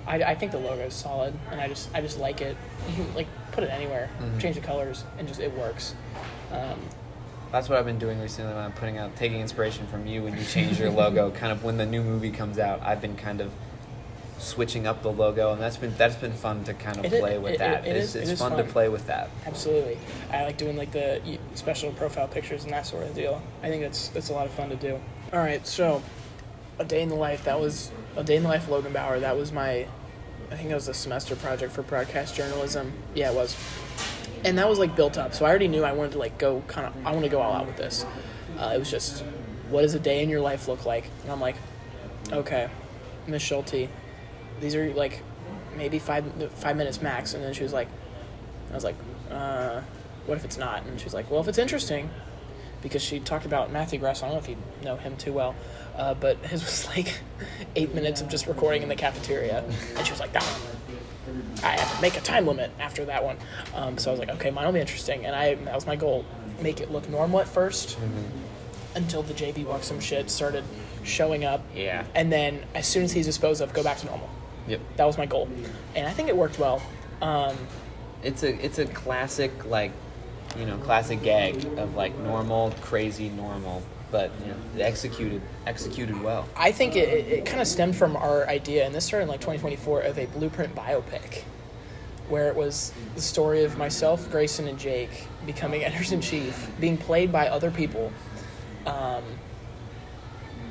I think the logo is solid, and I just like it. You can like put it anywhere, change the colors, and just it works. That's what I've been doing recently when I'm taking inspiration from you when you change your logo. Kind of when the new movie comes out, I've been kind of switching up the logo, and that's been fun to kind of play with that. It's fun to play with that. Absolutely, I like doing like the special profile pictures and that sort of deal. I think that's a lot of fun to do. All right, so a day in the life. That was a day in the life of Logan Bauer. That was I think that was a semester project for broadcast journalism. Yeah, it was, and that was like built up. So I already knew I wanted to like I want to go all out with this. It was just, what does a day in your life look like? And I'm like, okay, Miss Schulte, these are like maybe 5 minutes max. And then she was like, I was like, what if it's not? And she was like, well, if it's interesting, because she talked about Matthew Gress. I don't know if you know him too well, but his was like 8 minutes of just recording in the cafeteria. And she was like, I have to make a time limit after that one. So I was like, okay, mine will be interesting. And that was my goal. Make it look normal at first until the JB Buxom shit started showing up. Yeah. And then as soon as he's disposed of, go back to normal. Yep. That was my goal. And I think it worked well. It's a classic, like, classic gag of like normal, crazy normal, but executed well. I think it kind of stemmed from our idea, and this started in like 2024, of a blueprint biopic, where it was the story of myself, Grayson, and Jake becoming editors-in-chief, being played by other people.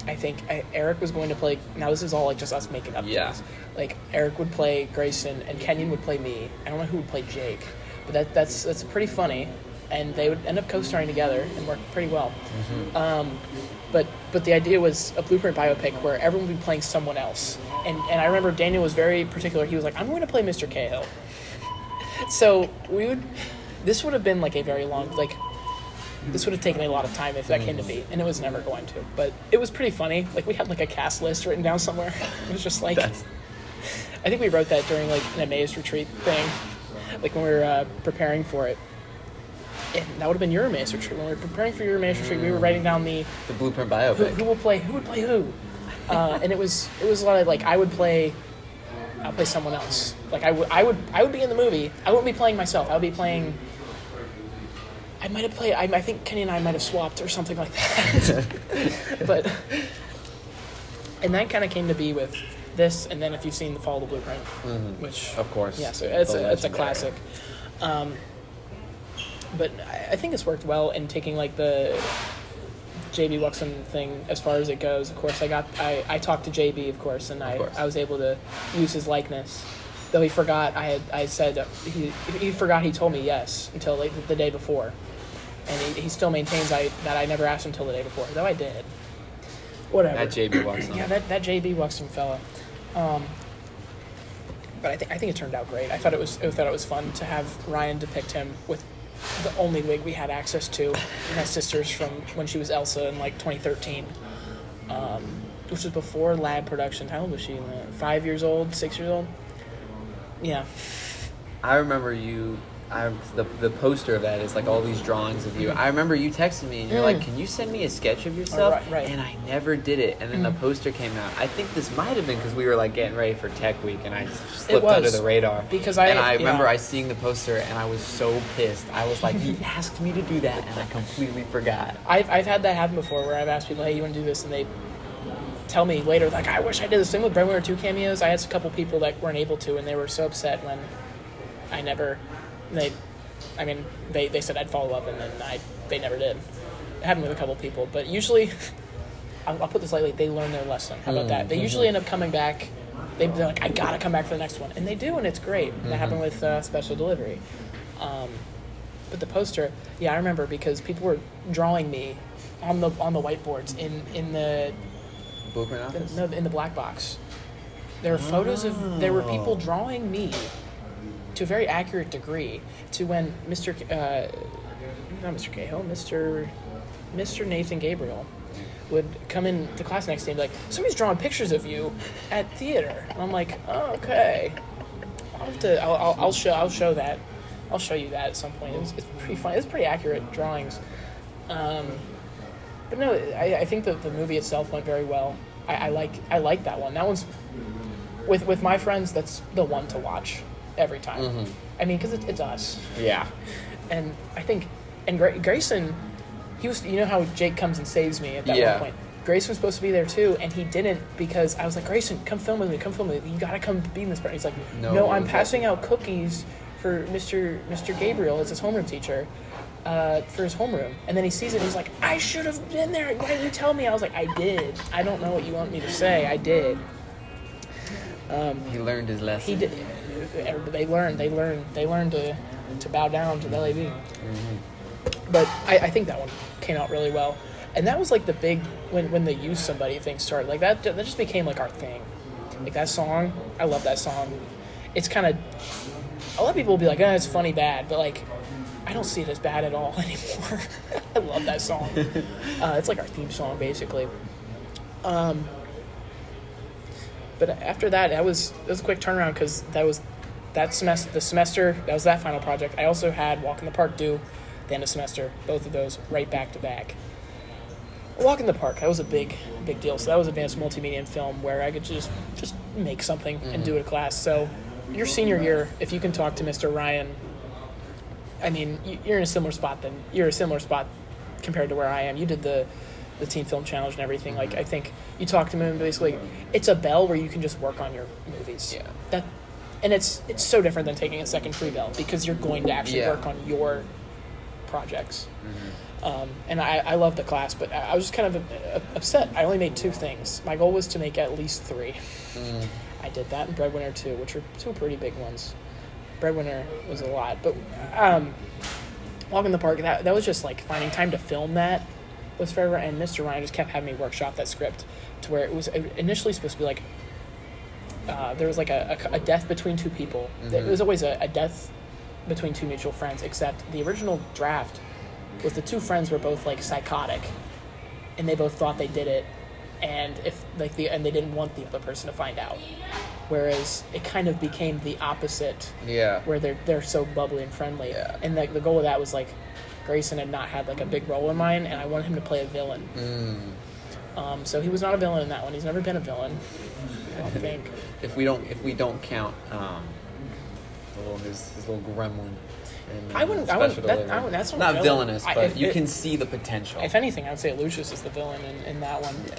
I think Eric was going to play. Now this is all like just us making up things. Like Eric would play Grayson, and Kenyon would play me. I don't know who would play Jake, but that's pretty funny. And they would end up co-starring together and work pretty well. But the idea was a blueprint biopic where everyone would be playing someone else. And I remember Daniel was very particular. He was like, I'm going to play Mr. Cahill. So this would have been like a very long, like, this would have taken a lot of time if that came to be, and it was never going to. But it was pretty funny. Like, we had like a cast list written down somewhere. It was just like, I think we wrote that during like an Emmaus retreat thing, like when we were preparing for it. And that would have been your Emmaus retreat. When we were preparing for your Emmaus retreat, we were writing down the blueprint biopic. Who would play who, and it was a lot of like I'll play someone else. Like I would be in the movie. I wouldn't be playing myself. I would be playing. I might have played. I think Kenny and I might have swapped or something like that. But and that kind of came to be with this, and then if you've seen the Follow the Blueprint, which of course, yeah, so it's a classic. But I think it's worked well in taking like the JB Wuxen thing as far as it goes. Of course, I talked to JB, of course, and I was able to use his likeness. Though he forgot, I said he forgot he told me yes until like the day before, and he still maintains that I never asked him until the day before. Though I did. Whatever. That JB Wuxen. Yeah, that JB Wuxen fella. But I think it turned out great. I thought it was fun to have Ryan depict him with the only wig we had access to, my sister's from when she was Elsa in like 2013, which was before L.A.B production. How old was she? 5 years old, 6 years old? Yeah. I remember you. The poster of that is like all these drawings of you. I remember you texted me and you're like, "Can you send me a sketch of yourself?" Right. And I never did it. And then the poster came out. I think this might have been because we were like getting ready for Tech Week, and I slipped under the radar. Because I remember I seeing the poster and I was so pissed. I was like, "He asked me to do that," and I completely forgot. I've had that happen before where I've asked people, "Hey, you want to do this?" and they tell me later, like, "I wish I did the same with Breadwinner 2 cameos." I had a couple people that weren't able to, and they were so upset when I never. They said I'd follow up, and then they never did. It happened with a couple people, but usually, I'll put this lightly, they learn their lesson. How about that? They usually end up coming back. They're like, I gotta come back for the next one, and they do, and it's great. That happened with Special Delivery. But the poster, yeah, I remember because people were drawing me on the whiteboards in the Blueprint office. No, in the black box. There were photos there were people drawing me to a very accurate degree to when Mr. Nathan Gabriel would come in to class next day and be like, "Somebody's drawing pictures of you at theater." And I'm like, "Oh, okay. I'll show that. I'll show you that at some point." It's pretty fun. It's pretty accurate drawings. But no, I think that the movie itself went very well. I like that one. That one's with my friends. That's the one to watch every time. I mean, because it's us. Yeah. And I think, Grayson, he was. You know how Jake comes and saves me at that one point. Grayson was supposed to be there too, and he didn't because I was like, "Grayson, come film with me. Come film with me. You gotta come be in this part." He's like, "No, I'm passing out cookies for Mr. Gabriel. It's his homeroom teacher." For his homeroom, and then he sees it. He's like, "I should have been there. Why didn't you tell me?" I was like, "I did. I don't know what you want me to say. I did." He learned his lesson. He did. They learned to bow down to the L.A.B. But I think that one came out really well, and that was like the big when they use somebody thing started. Like that just became like our thing. Like that song, I love that song. It's kind of a lot of people will be like, "Oh, it's funny bad," but like. I don't see it as bad at all anymore. I love that song. It's like our theme song, basically. But after that, it was a quick turnaround because that was that semester. The semester that was that final project. I also had Walk in the Park due the end of semester. Both of those right back to back. Walk in the Park. That was a big deal. So that was advanced multimedia and film where I could just make something and do it a class. So your senior year, if you can talk to Mr. Ryan. I mean, you're in a similar spot compared to where I am. You did the Teen Film Challenge and everything. Like, I think you talk to him and basically it's a bell where you can just work on your movies. Yeah. And it's so different than taking a second free bell because you're going to actually work on your projects. And I love the class, but I was just kind of upset. I only made 2 things. My goal was to make at least 3. I did that in Breadwinner 2, which were 2 pretty big ones. Breadwinner was a lot, but Walk in the Park, that was just like finding time to film that was forever, and Mr. Ryan just kept having me workshop that script to where it was initially supposed to be like there was like a death between 2 people. There was always a death between 2 mutual friends, except the original draft was the 2 friends were both like psychotic and they both thought they did it, and if like and they didn't want the other person to find out. Whereas it kind of became the opposite. Yeah. Where they're so bubbly and friendly. Yeah. And like the goal of that was like Grayson had not had like a big role in mine, and I wanted him to play a villain. So he was not a villain in that one. He's never been a villain, I don't think. If we don't count his little gremlin. That's not villainous, but you can see the potential. If anything, I would say Lucius is the villain in that one. Yeah.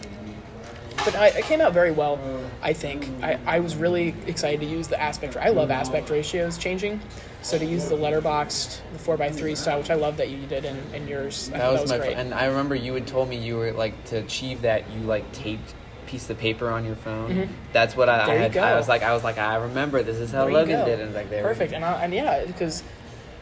But it came out very well, I think. I was really excited to use the aspect. I love aspect ratios changing. So to use the letterboxed, the 4x3 style, which I love that you did in yours. That was great. And I remember you had told me you were like, to achieve that, you like taped a piece of paper on your phone. Mm-hmm. That's what I had. I was like, I remember this is how Logan did it. And like, perfect. And yeah, because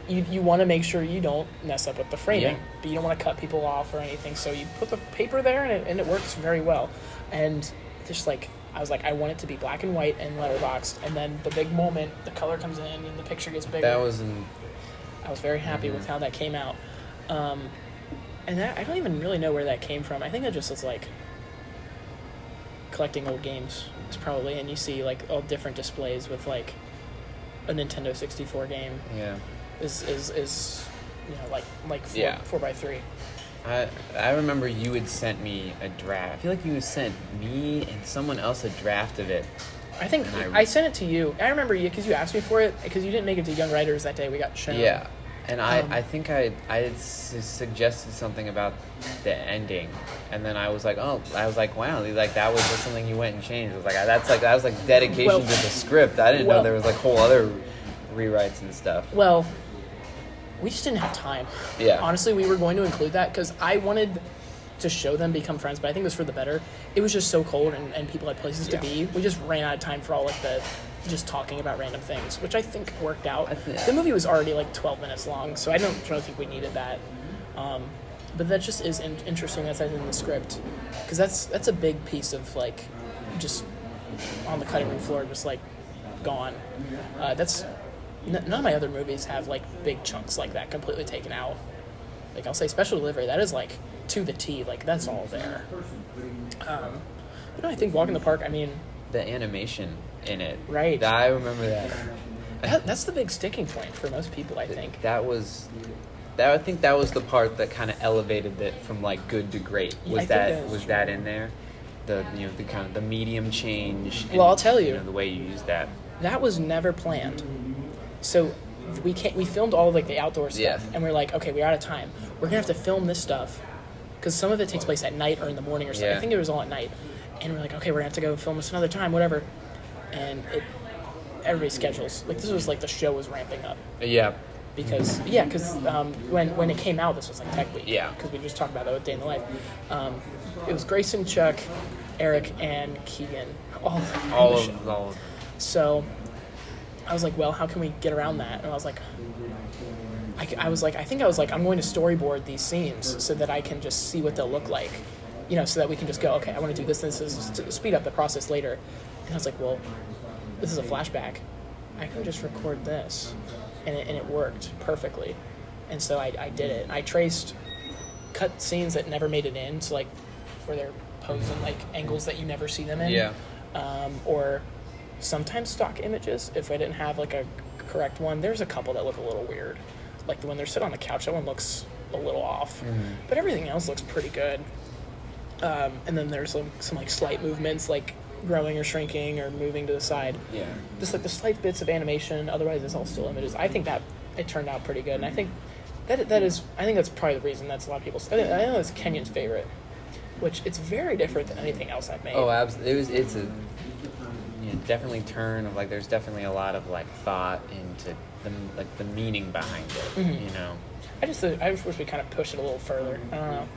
you want to make sure you don't mess up with the framing, but you don't want to cut people off or anything. So you put the paper there, and it works very well. And just like, I was like, I want it to be black and white and letterboxed. And then the big moment, the color comes in and the picture gets bigger. I was very happy with how that came out. And I don't even really know where that came from. I think that just was like collecting old games. It's probably, and you see like all different displays with like a Nintendo 64 game. Yeah. Is like 4x3. I remember you had sent me a draft. I feel like you had sent me and someone else a draft of it. I think I sent it to you. I remember you because you asked me for it because you didn't make it to Young Writers that day. We got shown. Yeah, and I think I had suggested something about the ending, and then I was like, wow, like that was just something you went and changed. I was like, that was like dedication to the script. I didn't know there was like whole other rewrites and stuff. Well, we just didn't have time. Yeah. Honestly, we were going to include that because I wanted to show them become friends, but I think it was for the better. It was just so cold and people had places to be. We just ran out of time for all like the just talking about random things, which I think worked out. The movie was already like 12 minutes long, so I don't think we needed that. But that just is interesting that's in the script because that's a big piece of like just on the cutting room floor, just like gone. None of my other movies have like big chunks like that completely taken out. Like I'll say Special Delivery, that is like to the T, like that's all there. But no, I think Walk in the Park, I mean, the animation in it, right? I remember that. That's the big sticking point for most people. I think I think that was the part that kind of elevated it from like good to great. Was that in there? The the kind of the medium change. Well, I'll tell you, the way you use that. That was never planned. So we filmed all of like the outdoor stuff, and we're like, okay, we're out of time. We're gonna have to film this stuff because some of it takes place at night or in the morning or something. I think it was all at night, and we're like, okay, we're gonna have to go film this another time, whatever. And everybody's schedules, like this was like the show was ramping up. Yeah. Because when it came out, this was like Tech Week. Yeah. Because we just talked about that with Day in the Life. It was Grayson, Chuck, Eric, and Keegan. All of them. So I was like, well, how can we get around that? And I was like, I'm going to storyboard these scenes so that I can just see what they'll look like, so that we can just go, okay, I want to do this to speed up the process later. And I was like, well, this is a flashback. I can just record this. And it worked perfectly. And so I did it. I cut scenes that never made it in, so like where they're posing like angles that you never see them in. Yeah. Or sometimes stock images, if I didn't have like a correct one. There's a couple that look a little weird. Like the one they're sitting on the couch, that one looks a little off. Mm-hmm. But everything else looks pretty good. And then there's some like slight movements, like growing or shrinking or moving to the side. Yeah. Just like the slight bits of animation. Otherwise, it's all still images. I think that it turned out pretty good, and I think that's probably the reason that's a lot of people. I know it's Kenyon's favorite, which it's very different than anything else I've made. Oh, absolutely. It's a definitely turn of like. There's definitely a lot of like thought into the meaning behind it. Mm-hmm. I just wish we kind of pushed it a little further. I don't know.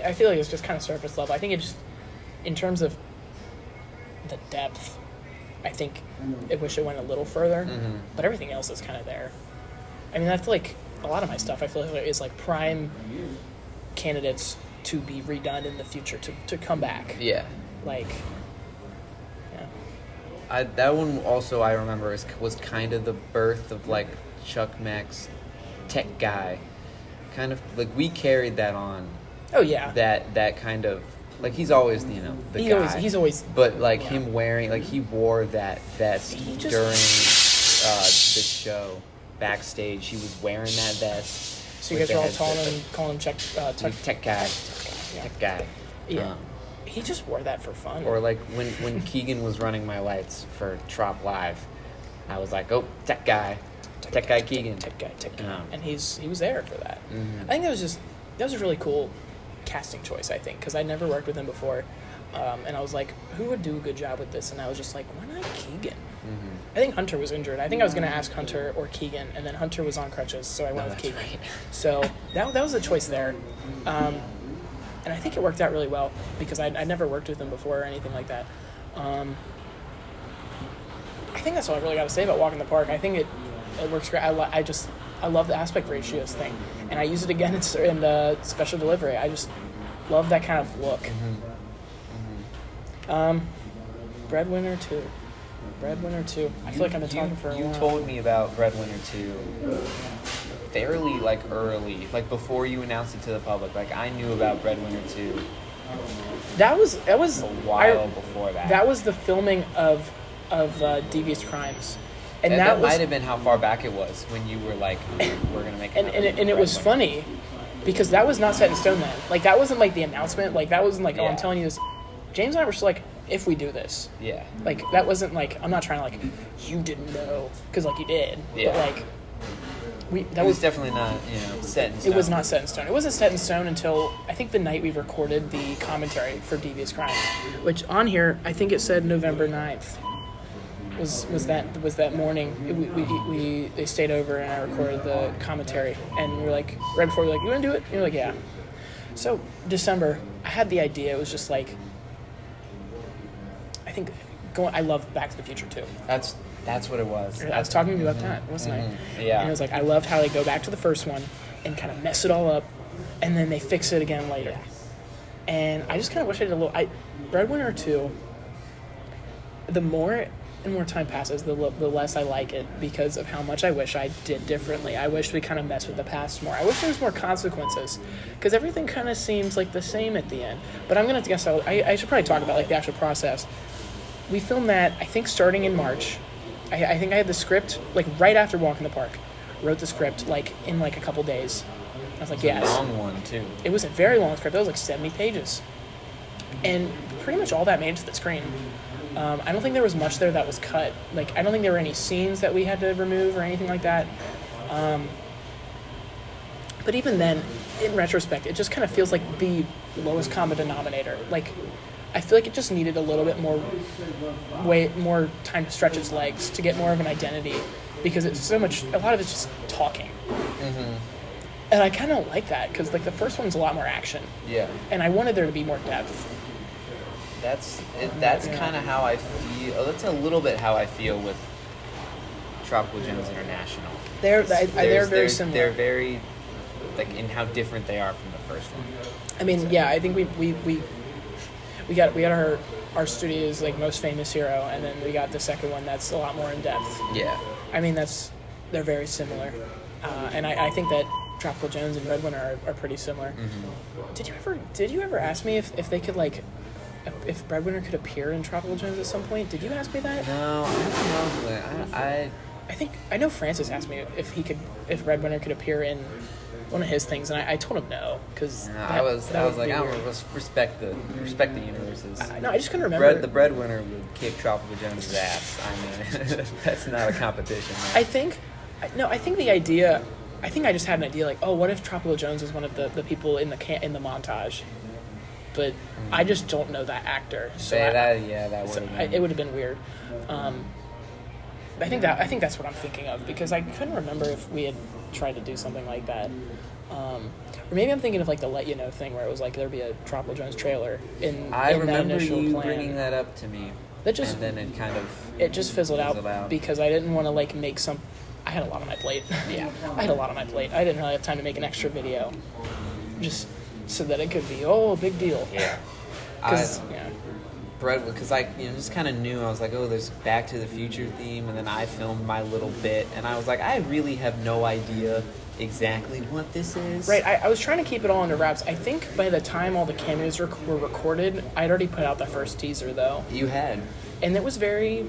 I feel like it's just kind of surface level. I think it just, in terms of the depth, I think I wish it went a little further. Mm-hmm. But everything else is kind of there. I mean, I feel like a lot of my stuff, I feel like is like prime candidates to be redone in the future, to come back. Yeah. Like, yeah. That one also, I remember, was kind of the birth of like Chuck Mack's tech guy. Kind of like we carried that on. Oh yeah. That kind of Like, he's always, the guy. He's always. But, like, him wearing... Like, he wore that vest during the show. Backstage, he was wearing that vest. So you guys are all calling him Tech Guy. Tech Guy. Yeah. He just wore that for fun. Or, like, when Keegan was running my lights for Trop Live, I was like, oh, Tech Guy. Tech Guy Keegan. Tech Guy. And he was there for that. Mm-hmm. I think that was a really cool casting choice, I think, because I never worked with him before. And I was like, who would do a good job with this? And I was just like, why not Keegan? Mm-hmm. I think Hunter was injured. I think I was going to ask Hunter or Keegan, and then Hunter was on crutches, so I went with Keegan. Right. So that was the choice there. And I think it worked out really well because I'd never worked with him before or anything like that. I think that's all I really got to say about Walk in the Park. I think it works great. I love the aspect ratios thing, and I use it again in Special Delivery. I just love that kind of look. Breadwinner 2. I feel like I've been talking for a while. You told me about Breadwinner 2 fairly, like, early, like, before you announced it to the public. Like, I knew about Breadwinner 2. That was a while before that. That was the filming of Devious Crimes. And that might have been how far back it was when you were like, we're going to make another and it was funny because that was not set in stone then. Like, that wasn't like the announcement. Like, that wasn't like, oh, I'm telling you this. James and I were just like, if we do this. Yeah. Like, that wasn't like, I'm not trying to like, you didn't know, because like you did. Yeah. But like, it was definitely not, set in stone. It was not set in stone. It wasn't set in stone until, I think, the night we recorded the commentary for Devious Crimes, which on here, I think it said November 9th. Was that morning. They stayed over and I recorded the commentary, and we were like, right before, we were like, you want to do it? And you're like, yeah. So December, I had the idea. It was just like, I think I love Back to the Future too. That's what it was. I was talking to you about that, wasn't I? Yeah. And it was like, I loved how they go back to the first one and kind of mess it all up, and then they fix it again later. And I just kind of wish I did a little. Breadwinner 2. The more and more time passes, the less I like it because of how much I wish I did differently. I wish we kind of messed with the past more. I wish there was more consequences because everything kind of seems like the same at the end. But I'm going to guess I should probably talk about like the actual process. We filmed that, I think, starting in March. I think I had the script like right after Walk in the Park. Wrote the script like in like a couple days. I was like, yes. It was a long one too. It was a very long script. It was like 70 pages. And pretty much all that made it to the screen. I don't think there was much there that was cut. Like, I don't think there were any scenes that we had to remove or anything like that. But even then, in retrospect, it just kind of feels like the lowest common denominator. Like, I feel like it just needed a little bit more time to stretch its legs to get more of an identity because it's so much. A lot of it's just talking. Mm-hmm. And I kind of like that because like the first one's a lot more action. Yeah. And I wanted there to be more depth. That's kind of how I feel. That's a little bit how I feel with Tropical Jones International. They're very similar. They're very like in how different they are from the first one. I mean, yeah, I think we got our studio's like most famous hero, and then we got the second one that's a lot more in depth. Yeah. I mean, they're very similar, and I think that Tropical Jones and Breadwinner are pretty similar. Mm-hmm. Did you ever ask me if they could like if Breadwinner could appear in Tropical Jones at some point? Did you ask me that? No, I don't know. I know Francis asked me if Breadwinner could appear in one of his things, and I told him no because I was like, I don't respect the universes. No, I just couldn't remember. The Breadwinner would kick Tropical Jones' ass. I mean, that's not a competition. Man. I think the idea. I think I just had an idea like, oh, what if Tropical Jones is one of the people in the montage? But I just don't know that actor. So that would have been. It would have been weird. I think that's what I'm thinking of because I couldn't remember if we had tried to do something like that. Or maybe I'm thinking of like the Let You Know thing where it was like there'd be a Tropical Jones trailer in I in remember that initial you plan. bringing that up to me. And then it just fizzled out because I didn't want to like make some. I had a lot on my plate. Yeah, I had a lot on my plate. I didn't really have time to make an extra video, just so that it could be a big deal. Yeah, because I just kind of knew. I was like, oh, there's Back to the Future theme, and then I filmed my little bit, and I was like, I really have no idea exactly what this is. Right, I was trying to keep it all under wraps. I think by the time all the cameos were recorded, I'd already put out the first teaser, though. You had. And it was very...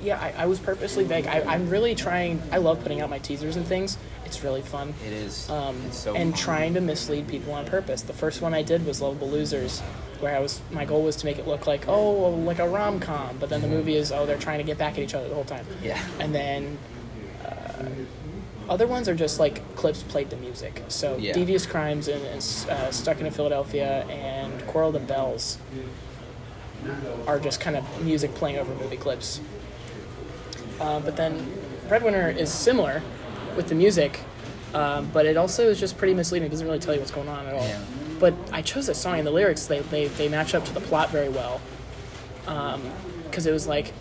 Yeah, I was purposely vague. I'm really trying... I love putting out my teasers and things. It's really fun. It is. It's so and fun. Trying to mislead people on purpose. The first one I did was Lovable Losers, where my goal was to make it look like, like a rom-com, but then the movie is, they're trying to get back at each other the whole time. Yeah. And then other ones are just like clips played to music. So Devious Crimes and Stuck in Philadelphia and Quarrel the Bells are just kind of music playing over movie clips. But then Breadwinner is similar with the music, but it also is just pretty misleading. It doesn't really tell you what's going on at all. Yeah. But I chose that song, and the lyrics, they match up to the plot very well. Because it was like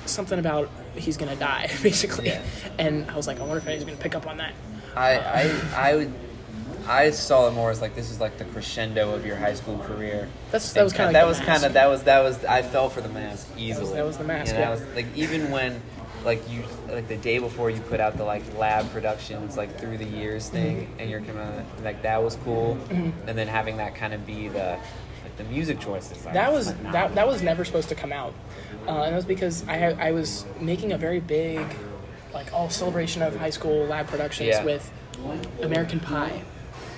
something about he's going to die, basically. Yeah. And I was like, I wonder if anyone's going to pick up on that. I saw it more as like, this is like the crescendo of your high school career. That was kind of that was I fell for the mask easily. That was the mask. You know, like even when like the day before you put out the like L.A.B productions like through the years thing, and you're coming out, like that was cool, and then having that kind of be the music choices. That was never supposed to come out, and it was because I was making a very big like all celebration of high school L.A.B productions with American Pie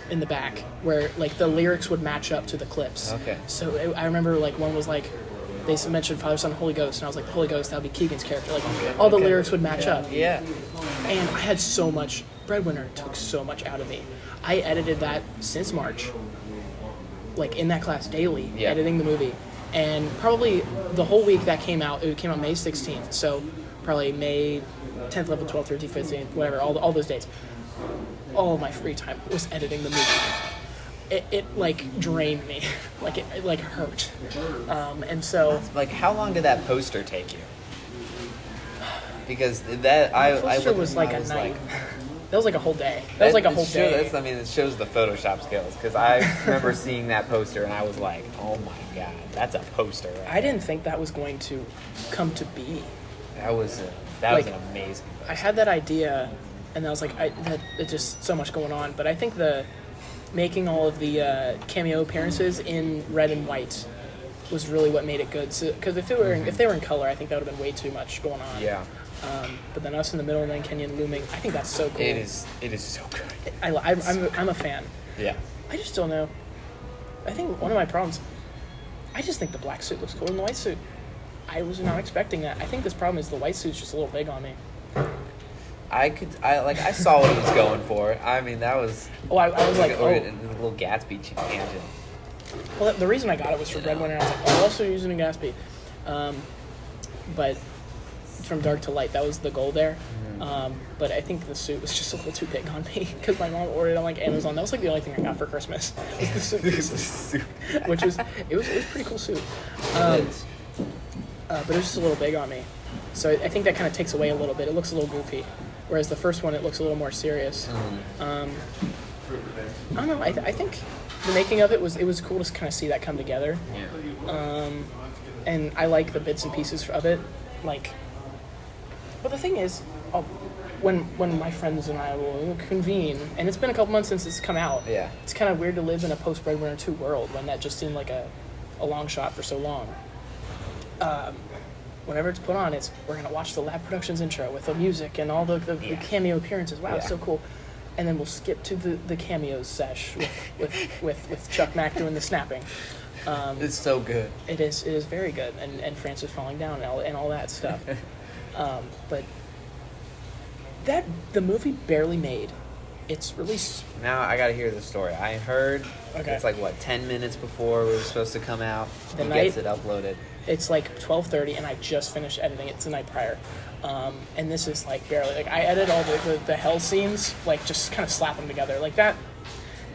in the back, where like the lyrics would match up to the clips. Okay. So I remember like one was like, they mentioned Father, Son, Holy Ghost, and I was like, the Holy Ghost, that would be Keegan's character. Like, all the lyrics would match up. Yeah. And I had so much... Breadwinner took so much out of me. I edited that since March, like, in that class daily, editing the movie. And probably the whole week that came out, it came out May 16th, so probably May 10th, 11th, 12th, 13th, 15th, whatever, all those dates. All of my free time was editing the movie. It like drained me, like it like hurt, and so like how long did that poster take you? Because that the poster was like a night. That was like a whole day. That was like a whole day. I mean, it shows the Photoshop skills, because I remember seeing that poster and I was like, oh my god, that's a poster. Right I didn't think that was going to come to be. That was an amazing poster. I had that idea, and I was like, it's just so much going on. But I think making all of the cameo appearances in red and white was really what made it good. So, because if they were in color, I think that would have been way too much going on. Yeah. But then us in the middle, and then Kenyon looming. I think that's so cool. It is so good. I'm a fan. Yeah. I just don't know. I think one of my problems. I just think the black suit looks cool in the white suit. I was not expecting that. I think this problem is the white suit's just a little big on me. I saw what it was going for. I mean, that was... Oh, I was like, a little Gatsby tangent. Well, the reason I got it was for Breadwinner. I was like, also using a Gatsby. But from dark to light, that was the goal there. But I think the suit was just a little too big on me, because my mom ordered it on like Amazon. That was like the only thing I got for Christmas. Was the suit pieces, which was it was a pretty cool suit. But it was just a little big on me. So I think that kind of takes away a little bit. It looks a little goofy. Whereas the first one, it looks a little more serious. I don't know. I think the making of it was cool to kind of see that come together. Yeah. And I like the bits and pieces of it. Like, but the thing is, when my friends and I will convene, and it's been a couple months since it's come out. Yeah. It's kind of weird to live in a post Breadwinner 2 world when that just seemed like a long shot for so long. Whenever it's put on, we're going to watch the L.A.B Productions intro with the music and all the cameo appearances. Wow, it's so cool. And then we'll skip to the cameos sesh with Chuck Mack doing the snapping. It's so good. It is very good. And Francis falling down and all that stuff. But the movie barely made its release. Now I got to hear the story. I heard it's like, 10 minutes before we were supposed to come out. He gets it uploaded. It's like 12:30, and I just finished editing it the night prior. And this is like barely, like I edit all the hell scenes, like just kind of slap them together. Like that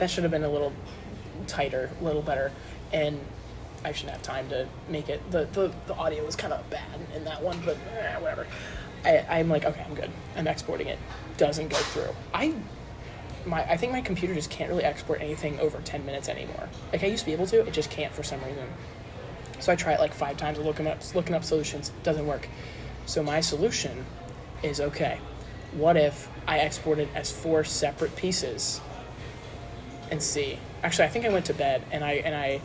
should have been a little tighter, a little better. And I shouldn't have time to make it. The audio was kind of bad in that one, but whatever. I'm like, okay, I'm good. I'm exporting it. Doesn't go through. I think my computer just can't really export anything over 10 minutes anymore. Like I used to be able to, it just can't for some reason. So I try it like 5 times, looking up solutions. Doesn't work. So my solution is, okay, what if I export it as 4 separate pieces and see? Actually, I think I went to bed and I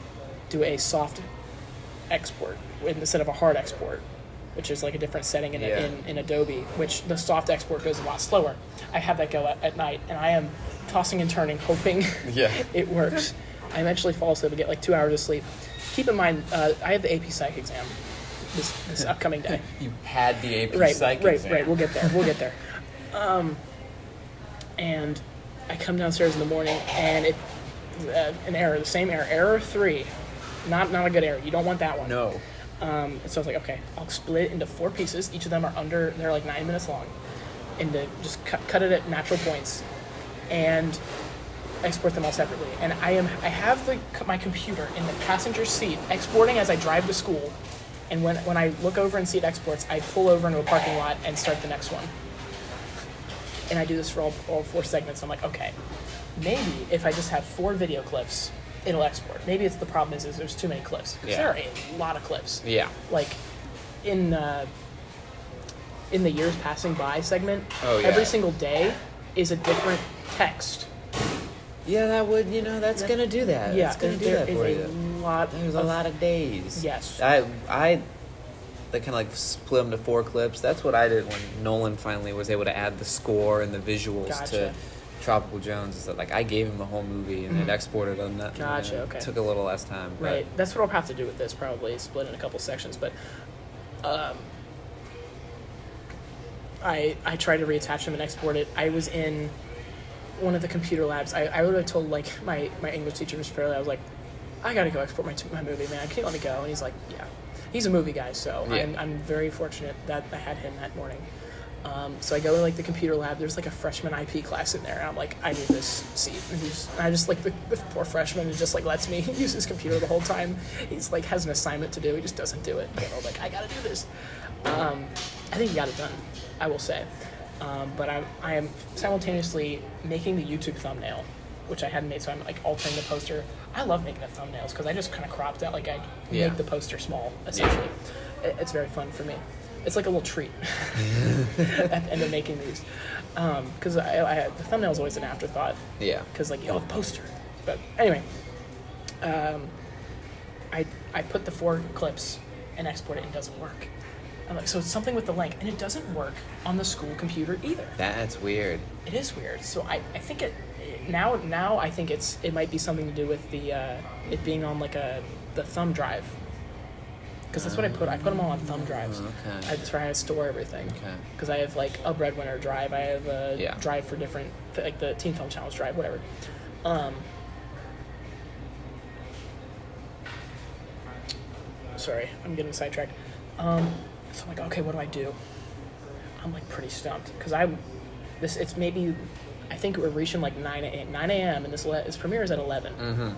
do a soft export instead of a hard export, which is like a different setting in Adobe, which the soft export goes a lot slower. I have that go at night, and I am tossing and turning, hoping it works. I eventually fall asleep and get like 2 hours of sleep. Keep in mind, I have the AP Psych exam this upcoming day. You had the AP Psych exam. Right, we'll get there. And I come downstairs in the morning, and it an error, the same error 3. Not a good error. You don't want that one. No. So I was like, okay, I'll split it into 4 pieces. Each of them are they're like 9 minutes long. And just cut it at natural points and export them all separately. And I have my computer in the passenger seat exporting as I drive to school. And when I look over and see it exports, I pull over into a parking lot and start the next one. And I do this for all 4 segments. I'm like, okay, maybe if I just have 4 video clips, it'll export. Maybe it's the problem is there's too many clips. Because there are a lot of clips. Yeah. Like in the years passing by segment, every single day is a different text. Yeah, that's going to do that. Yeah, it's going to do that for you. There's a lot of days. Yes. They kind of like split them to 4 clips. That's what I did when Nolan finally was able to add the score and the visuals to Tropical Jones. Is that like I gave him the whole movie and it exported on that. Gotcha. Okay. It took a little less time. Right. That's what I'll have to do with this. Probably split in a couple sections. But I tried to reattach them and export it. I was in one of the computer labs. I would have told like my English teacher, Mr. Fairley, I was like, I gotta go export my movie, man. Can you let me go? And he's like, yeah. He's a movie guy, so I'm very fortunate that I had him that morning. So I go to like the computer lab. There's like a freshman IP class in there, and I'm like, I need this seat. And I just like the poor freshman who just like lets me use his computer the whole time. He's like has an assignment to do. He just doesn't do it. So I'm like, I gotta do this. I think he got it done, I will say. But I am simultaneously making the YouTube thumbnail, which I hadn't made, so I'm like altering the poster. I love making the thumbnails because I just kind of cropped out, like I make the poster small, essentially. Yeah. It's very fun for me. It's like a little treat at the end of making these. Because the thumbnail is always an afterthought. Yeah. Because like, the poster. But anyway, I put the 4 clips and export it and it doesn't work. I'm like, so it's something with the link, and it doesn't work on the school computer either. That's weird. It is weird. So I think now I think it might be something to do with the it being on like the thumb drive, because that's what I put them all on thumb drives. Okay. That's where I store everything. Okay. Because I have like a Breadwinner drive. I have a drive for different, like the Teen Film Challenge drive, whatever. Sorry, I'm getting sidetracked. So I'm like, okay, what do I do? I'm like pretty stumped because it's maybe, I think we're reaching like 9 a.m. and this premiere is at 11. Mm-hmm.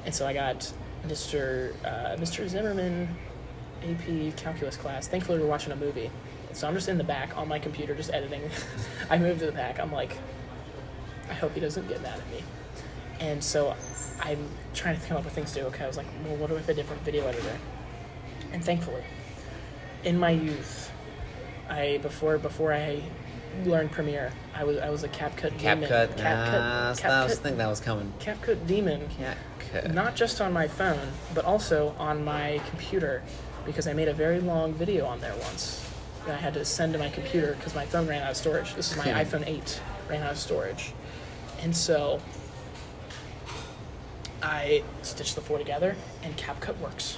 And so I got Mr. Zimmerman AP calculus class. Thankfully we're watching a movie. So I'm just in the back on my computer just editing. I moved to the back. I'm like, I hope he doesn't get mad at me. And so I'm trying to come up with things to do. Okay, I was like, well, what do I have a different video editor? And thankfully, in my youth, before I learned Premiere, I was a CapCut demon. I was thinking that was coming. CapCut demon. CapCut. Not just on my phone, but also on my computer, because I made a very long video on there once that I had to send to my computer because my phone ran out of storage. This is my iPhone 8, ran out of storage. And so I stitched the 4 together, and CapCut works.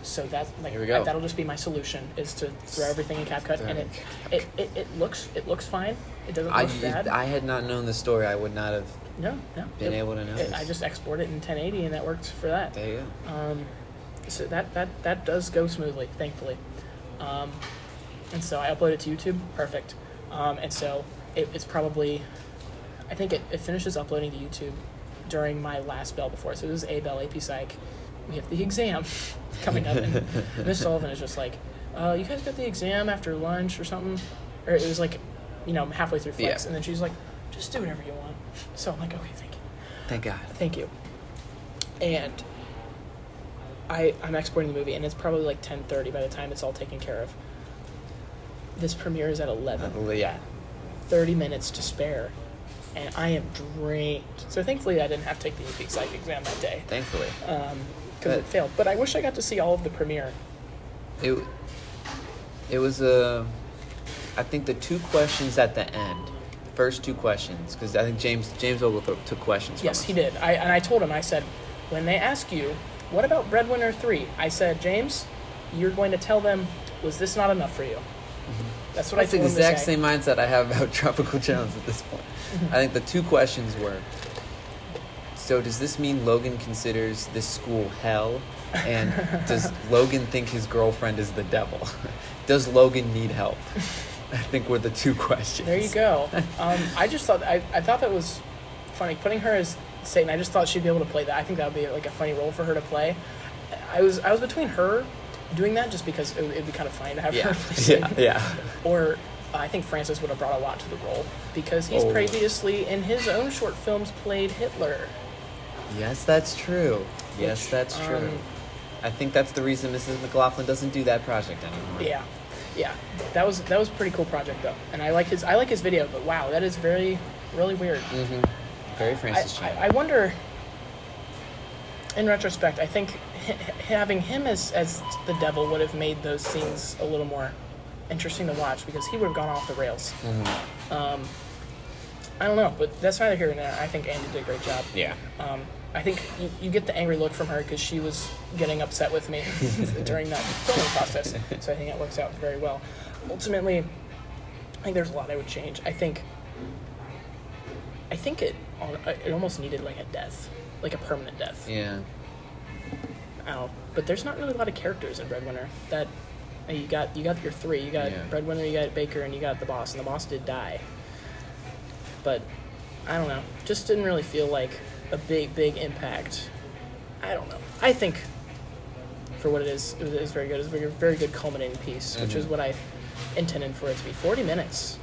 So that's like that'll just be my solution, is to throw everything in CapCut, and it looks fine. It doesn't look bad. I had not known the story. I would not have been able to know this. I just export it in 1080, and that works for that. There you go. So that does go smoothly, thankfully. And so I upload it to YouTube. Perfect. And so it's probably, I think it finishes uploading to YouTube during my last bell before. So this is A-Bell, AP Psych. We have the exam coming up, and Miss Sullivan is just like, you guys got the exam after lunch or something? Or it was like, halfway through Flex, and then she's like, just do whatever you want. So I'm like, okay, thank you. Thank God. Thank you. And I'm exporting the movie, and it's probably like 10:30 by the time it's all taken care of. This premiere is at 11. 30 minutes to spare, and I am drained. So thankfully I didn't have to take the AP Psych exam that day. Thankfully. Because it failed. But I wish I got to see all of the premiere. It was I think the 2 questions at the end, first 2 questions, because I think James Oglethorpe took questions from us. Yes, he did. And I told him, I said, when they ask you, what about Breadwinner 3? I said, James, you're going to tell them, was this not enough for you? Mm-hmm. That's what I told him to say. That's the exact same mindset I have about Tropical Jones at this point. I think the 2 questions were, so does this mean Logan considers this school hell? And does Logan think his girlfriend is the devil? Does Logan need help? I think were the 2 questions. There you go. I just thought, I thought that was funny. Putting her as Satan, I just thought she'd be able to play that. I think that would be like a funny role for her to play. I was between her doing that just because it'd be kind of funny to have her play Satan. Yeah. Or I think Francis would have brought a lot to the role because he's previously in his own short films played Hitler. Yes, that's true. Yes, that's true. I think that's the reason Mrs. McLaughlin doesn't do that project anymore. Yeah. That was a pretty cool project though, and I like his video. But wow, that is really weird. Mm-hmm. Very Francis Chan. I wonder. In retrospect, I think having him as the devil would have made those scenes a little more interesting to watch because he would have gone off the rails. Mm-hmm. I don't know, but that's neither here nor there. I think Andy did a great job. Yeah. I think you get the angry look from her because she was getting upset with me during that filming process. So I think it works out very well. Ultimately, I think there's a lot I would change. I think it almost needed like a death, like a permanent death. Yeah. But there's not really a lot of characters in Breadwinner. That you got your 3. You got Breadwinner, you got Baker, and you got the boss. And the boss did die. But I don't know. Just didn't really feel like a big impact. I don't know. I think for what it is very good. It's a very good culminating piece, which is what I intended for it to be. 40 minutes.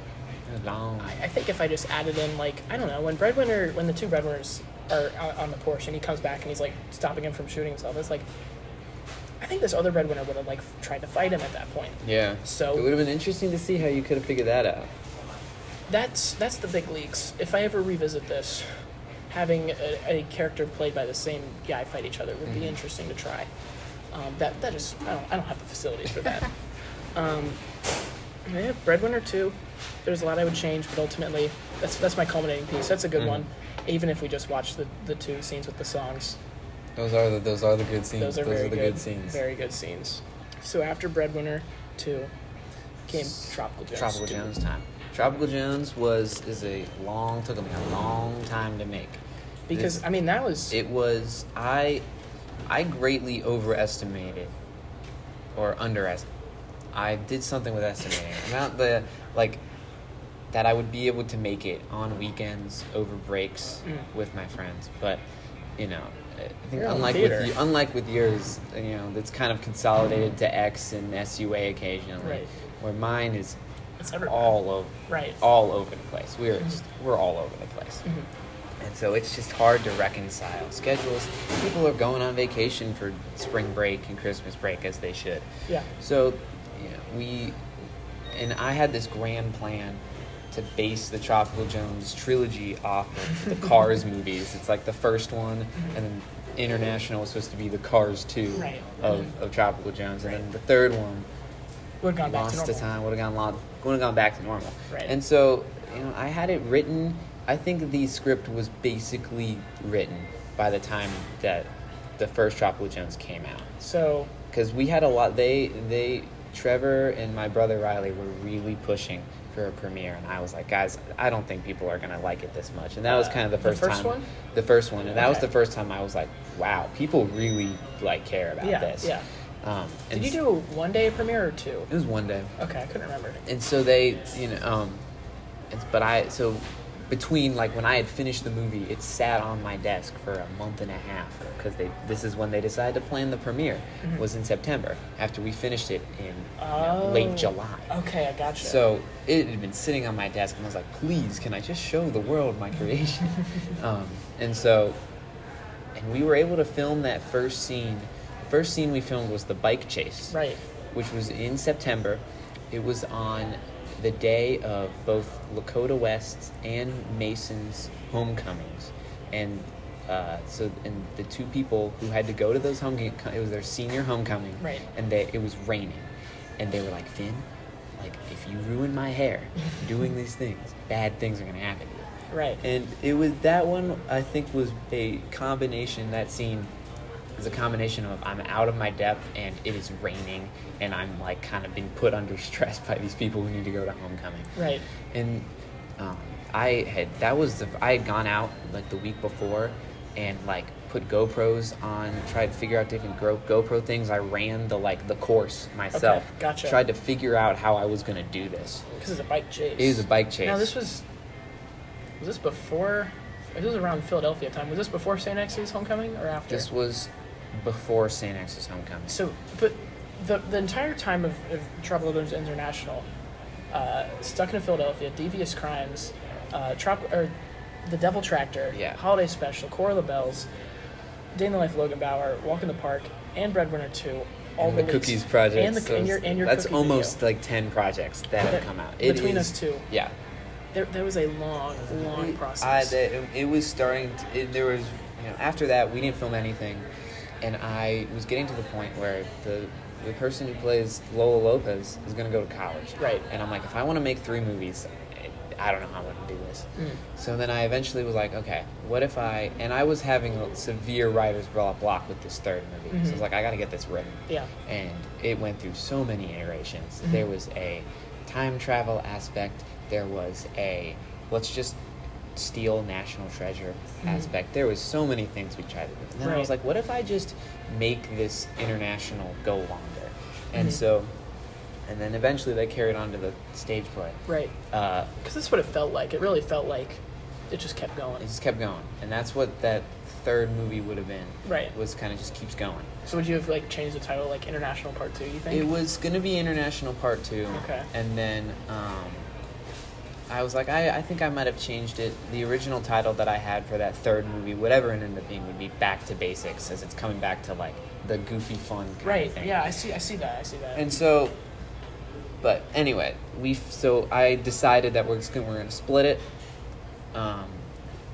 Long. I think if I just added in, like, I don't know, when the 2 Breadwinners are on the porch and he comes back and he's like stopping him from shooting himself, it's like, I think this other Breadwinner would have like tried to fight him at that point. Yeah. So it would have been interesting to see how you could have figured that out. That's the big leaks. If I ever revisit this, having a character played by the same guy fight each other would be interesting to try. That is, I don't have the facilities for that. Breadwinner 2. There's a lot I would change, but ultimately, that's my culminating piece. That's a good one, even if we just watch the 2 scenes with the songs. Those are the good scenes. Those are the good scenes. Very good scenes. So after Breadwinner 2 came Tropical Jones. Tropical Jones time. Tropical Jones took me a long time to make. Because I greatly overestimated or underestimated. I did something with estimating. That I would be able to make it on weekends over breaks with my friends. But, I think unlike with yours, that's kind of consolidated to X and SUA occasionally. Right. Where mine is all over the place. We're all over the place. Mm-hmm. And so it's just hard to reconcile schedules. People are going on vacation for spring break and Christmas break, as they should. Yeah. So, I had this grand plan to base the Tropical Jones trilogy off of the Cars movies. It's like the first one, and then International was supposed to be the Cars 2 of Tropical Jones, and then the third one would have gone back to normal. Right. And so, I had it written. I think the script was basically written by the time that the first Tropical Jones came out. So, because we had a lot, Trevor and my brother Riley were really pushing for a premiere, and I was like, guys, I don't think people are gonna like it this much. And that was kind of the first time. The first one, and that was the first time I was like, wow, people really care about this. Yeah. Did you do a 1-day premiere or 2? It was 1 day. Okay, I couldn't remember. And so between when I had finished the movie, it sat on my desk for a month and a half because this is when they decided to plan the premiere. Was in September after we finished it in late July. Okay, I gotcha. So it had been sitting on my desk, and I was like, please, can I just show the world my creation? And we were able to film that first scene. The first scene we filmed was the bike chase, right? Which was in September. It was on the day of both Lakota West's and Mason's homecomings, and and the two people who had to go to those homecomings, it was their senior homecoming, right? And it was raining, and they were like, Finn, like if you ruin my hair doing these things, bad things are gonna happen to you. Right. And it was that one. I think was a combination. That scene is a combination of I'm out of my depth and it is raining and I'm like kind of being put under stress by these people who need to go to homecoming. Right. And I had gone out like the week before and like put GoPros on, tried to figure out different GoPro things. I ran the course myself. Okay, gotcha. Tried to figure out how I was gonna do this. Because it's a bike chase. It was a bike chase. Now was this before? It was around Philadelphia time. Was this before St. X's homecoming or after? This was before St. X's homecoming. So, but the entire time of Tropical Thunder International, Stuck in Philadelphia, Devious Crimes, The Devil Tractor, Yeah. Holiday Special, Quarrel of the Bells, Day in the Life of Logan Bauer, Walk in the Park, and Breadwinner 2, all and the released. Cookies project. And your that's cookie almost video. like 10 projects that have come out. Between us two. Yeah. There was a long process. It was starting. There was, after that we didn't film anything, and I was getting to the point where the person who plays Lola Lopez is going to go to college. Right. And I'm like, if I want to make 3 movies, I don't know how I'm going to do this. So then I eventually was like, okay, what if and I was having a severe writer's block with this third movie. So I was like, I got to get this written. Yeah. And it went through so many iterations. Mm-hmm. There was a time travel aspect. There was a let's just steal national treasure aspect. There was so many things we tried to do. And then I was like, what if I just make this international go longer? And so, and then eventually they carried on to the stage play. Right. Because that's what it felt like. It really felt like it just kept going. It just kept going. And that's what that third movie would have been. Right. Was kind of just keeps going. So would you have changed the title like International Part 2, you think? It was going to be International Part 2. Okay. And then I was like, I think I might have changed it. The original title that I had for that third movie, whatever it ended up being, would be Back to Basics, as it's coming back to like the goofy fun kind of thing. Yeah, I see that. And so, but anyway, I decided that we're going to split it.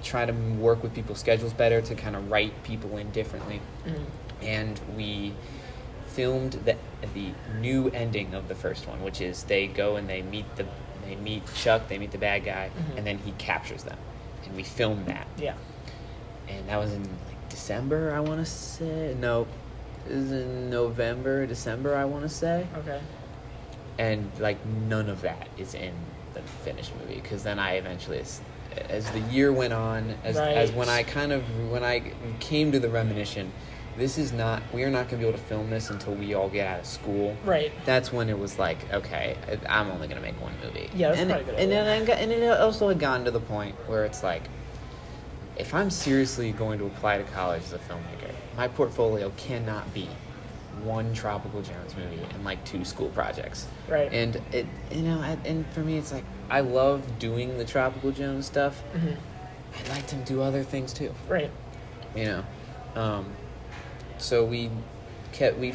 Try to work with people's schedules better to kind of write people in differently. And we filmed the new ending of the first one, which is they go and they meet Chuck, they meet the bad guy, and then he captures them. And we filmed that. Yeah. And that was in December, I want to say. No, it was in December, I want to say. Okay. And none of that is in the finished movie, because then I eventually, as the year went on, as when I came to the reminiscence, we are not going to be able to film this until we all get out of school. Right. That's when it was like, okay, I'm only going to make one movie. Yeah, that's probably good. And it also had gotten to the point where it's like, if I'm seriously going to apply to college as a filmmaker, my portfolio cannot be one Tropical Jones movie and 2 school projects. Right. And and for me, it's like, I love doing the Tropical Jones stuff. I'd like to do other things too. Right. So we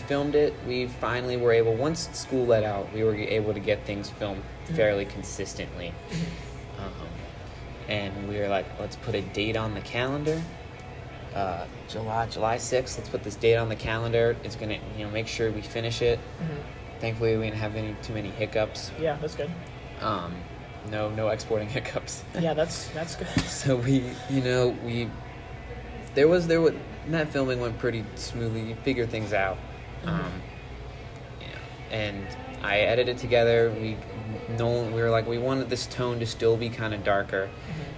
filmed it. We finally were able, once school let out, we were able to get things filmed fairly consistently. And we were like, let's put a date on the calendar. July 6th, let's put this date on the calendar. It's going to, make sure we finish it. Thankfully, we didn't have too many hiccups. Yeah, that's good. No exporting hiccups. Yeah, that's good. So that filming went pretty smoothly. You figure things out. And I edited together. We were like, we wanted this tone to still be kind of darker.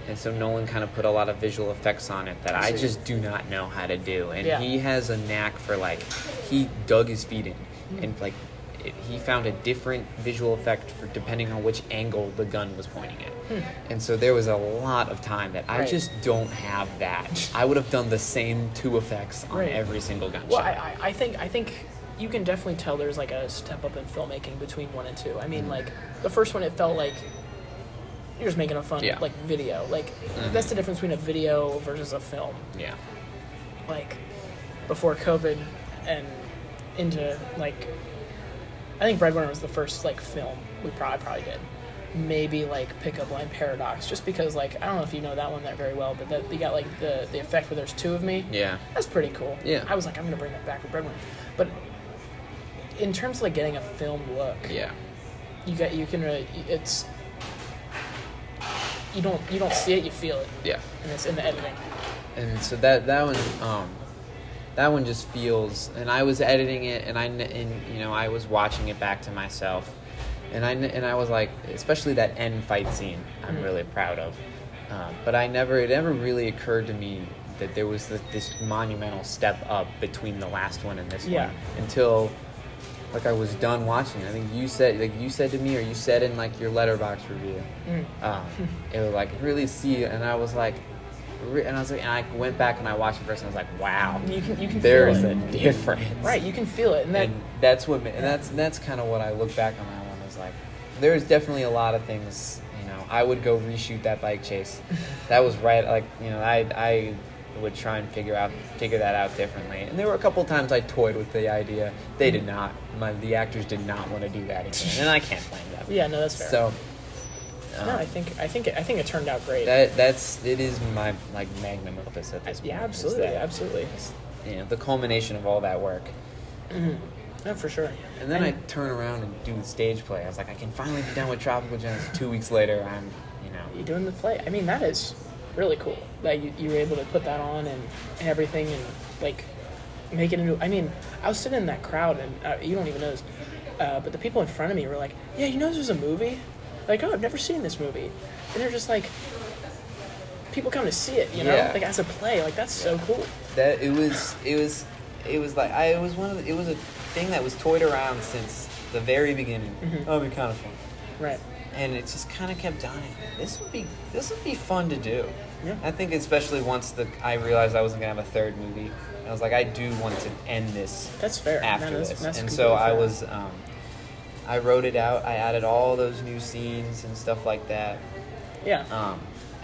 And so Nolan kind of put a lot of visual effects on it that I just do not know how to do. And he has a knack for he dug his feet in. And he found a different visual effect for depending on which angle the gun was pointing at. And so there was a lot of time that I just don't have that. I would have done the same 2 effects on every single gunshot. Well, I think you can definitely tell there's a step up in filmmaking between 1 and 2. I mean, the first one, it felt like you're just making a fun video. That's the difference between a video versus a film. Yeah. Before COVID and into I think Breadwinner was the first film we probably did. maybe like Pickup Line Paradox, just because like I don't know if you know that one that very well, but that you got like the effect where there's two of me. Yeah, that's pretty cool. Yeah, I was like, I'm gonna bring that back with Breadwinner, but in terms of like getting a film look, yeah, you can it's you don't see it, you feel it. Yeah, and it's in the editing. And so that one just feels, and I was editing it, and I was watching it back to myself. And I was like, especially that end fight scene, I'm really proud of. But it never really occurred to me that there was this monumental step up between the last one and this one until like I was done watching it. I think you said to me, or you said in like your Letterboxd review, it was like really see, and I was like, and I went back and I watched it first, and I was like, wow, you can there's feel a difference, right? You can feel it, and that's kind of what I look back on that one. Like, there's definitely a lot of things, I would go reshoot that bike chase. That was right, like, I would try and figure that out differently. And there were a couple times I toyed with the idea. They did not. The actors did not want to do that again, and I can't blame them. Yeah, no, that's fair. So, no, I think it turned out great. It is my like magnum opus at this point. Yeah, absolutely. The culmination of all that work. Mm-hmm. No, for sure. And then I turn around and do the stage play. I was like, I can finally be done with Tropical Gems. 2 weeks later, You're doing the play. I mean, that is really cool. That you were able to put that on and everything and, like, make it into... I mean, I was sitting in that crowd, and you don't even know this, but the people in front of me were like, yeah, this was a movie? Like, oh, I've never seen this movie. And they're just like... People come to see it, Yeah. Like, as a play. Like, that's so cool. That it was a thing that was toyed around since the very beginning. Mm-hmm. Oh, it'd be kind of fun, right? And it just kind of kept dying. This would be fun to do. Yeah. I think especially once I realized I wasn't gonna have a third movie, I was like, I do want to end this. That's fair. After this, and so I was. I wrote it out. I added all those new scenes and stuff like that. Yeah.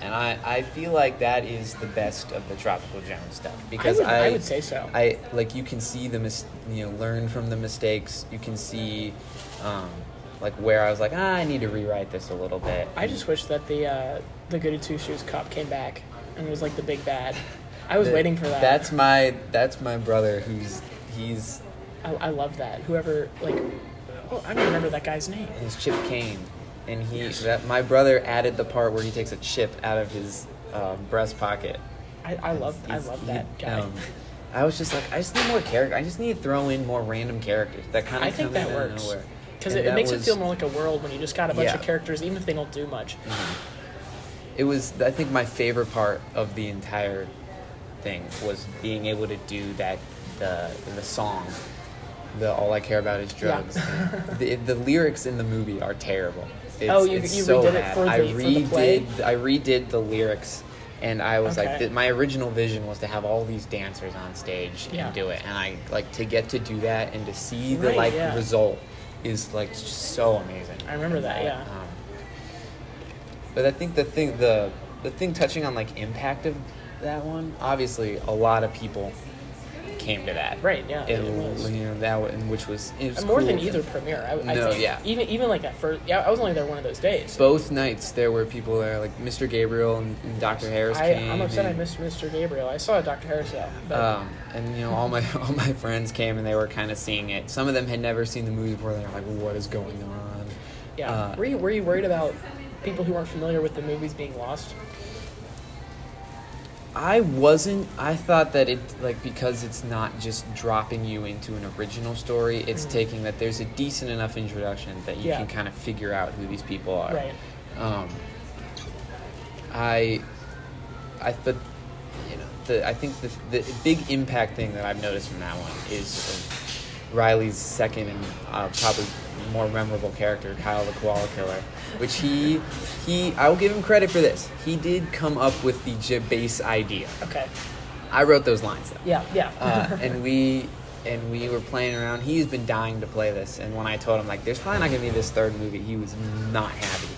And I feel like that is the best of the Tropical Gem stuff, because I would say so. You can see learn from the mistakes. You can see where I was like, I need to rewrite this a little bit. I just wish that the Goody Two Shoes cop came back and was like the big bad. I was waiting for that. That's my brother. He's. I love that. Whoever I don't remember that guy's name. It's Chip Kane. And my brother added the part where he takes a chip out of his breast pocket. I love that guy. I was just like, I just need more character. I just need to throw in more random characters that kind of. I think that works because it makes it feel more like a world when you just got a bunch of characters, even if they don't do much. Mm-hmm. It was, I think, my favorite part of the entire thing was being able to do that. The song. All I care about is drugs. Yeah. The lyrics in the movie are terrible. You so redid it for the play? I redid the lyrics, and I was like, my original vision was to have all these dancers on stage and do it, and I to get to do that and to see the result is just so amazing. I remember that, yeah. But I think the thing touching on impact of that one, obviously a lot of people came to that, right? Yeah, it was. Which was more cool. than either premiere. I think. Yeah. Even that first. Yeah, I was only there one of those days. Both nights there were people there, like Mr. Gabriel and Dr. Harris came. I'm upset I missed Mr. Gabriel. I saw Dr. Harris though. But... and all my friends came and they were kind of seeing it. Some of them had never seen the movie before. They were like, "What is going on?" Yeah. Were you worried about people who weren't familiar with the movies being lost? I wasn't. I thought that it, because it's not just dropping you into an original story, it's taking that there's a decent enough introduction that you can kind of figure out who these people are. Right. I thought, I think the big impact thing that I've noticed from that one is Riley's second and probably more memorable character, Kyle the Koala Killer, which he I will give him credit for this. He did come up with the base idea. Okay. I wrote those lines though. Yeah. And we were playing around. He's been dying to play this, and when I told him there's probably not gonna be this third movie, he was not happy.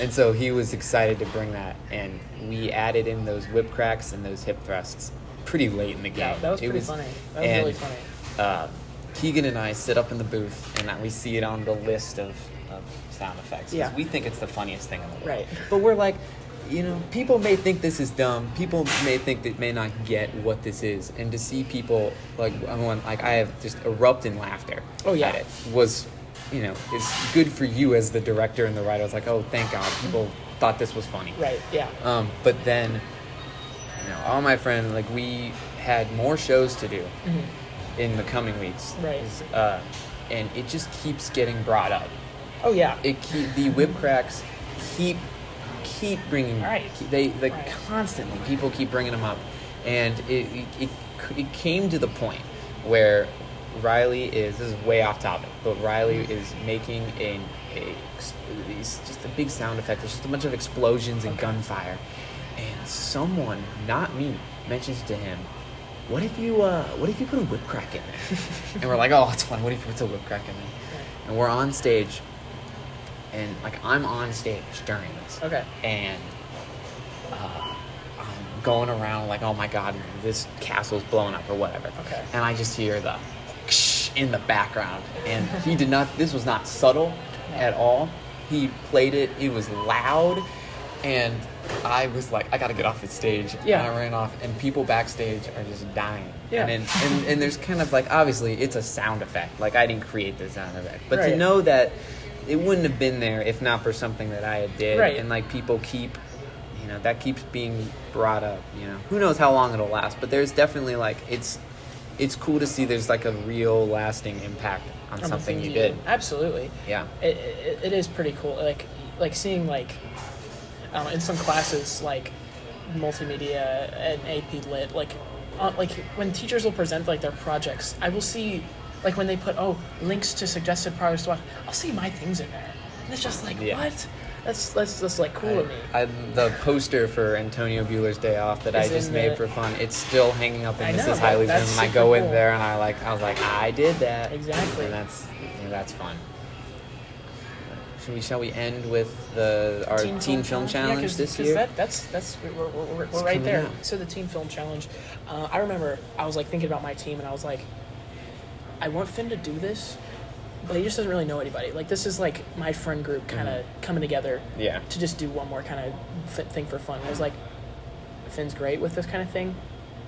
And so he was excited to bring that, and we added in those whip cracks and those hip thrusts pretty late in the game. Yeah, that was pretty funny. That was really funny. Keegan and I sit up in the booth, and we see it on the list of of sound effects. Yeah. We think it's the funniest thing in the world. Right. But we're like, people may think this is dumb. People may think they may not get what this is. And to see people, I have just erupt in laughter at it was, it's good for you as the director and the writer. It's like, oh, thank God, people thought this was funny. Right, yeah. But then, all my friends, we had more shows to do in the coming weeks. Right. And it just keeps getting brought up. Oh, yeah. The whip cracks keep bringing. Right. They constantly, people keep bringing them up. And it came to the point where Riley this is way off topic, but Riley is making just a big sound effect. There's just a bunch of explosions and gunfire. And someone, not me, mentions to him, what if you put a whip crack in there? And we're like, oh, it's fun. What if you put a whip crack in there? And we're on stage, and I'm on stage during this. Okay. And I'm going around like, oh my God, this castle's blowing up or whatever. Okay. And I just hear the in the background, and he did not. This was not subtle at all. He played it. It was loud, and I was like, I gotta get off the stage. Yeah. And I ran off, and people backstage are just dying. Yeah. And there's kind of obviously it's a sound effect. I didn't create the sound effect, but right. to know that it wouldn't have been there if not for something that I had did, right. and people keep, that keeps being brought up. Who knows how long it'll last, but there's definitely it's cool to see there's a real lasting impact on something you did. Absolutely. Yeah. It is pretty cool. Like seeing in some classes multimedia and AP Lit, when teachers will present their projects, I will see when they put links to suggested projects to watch, I'll see my things in there, and it's just what? That's just cool to me. The poster for Antonio Bueller's Day Off that I just made for fun, it's still hanging up in Mrs. Hiley's room, and I go in there and I was like, I did that. Exactly. And that's fun. Shall we end with our teen film challenge this year? We're right there. Out. So the teen film challenge, I remember I was thinking about my team, and I was like, I want Finn to do this, but he just doesn't really know anybody. This is my friend group kind of coming together to just do one more kind of thing for fun. I was like, Finn's great with this kind of thing,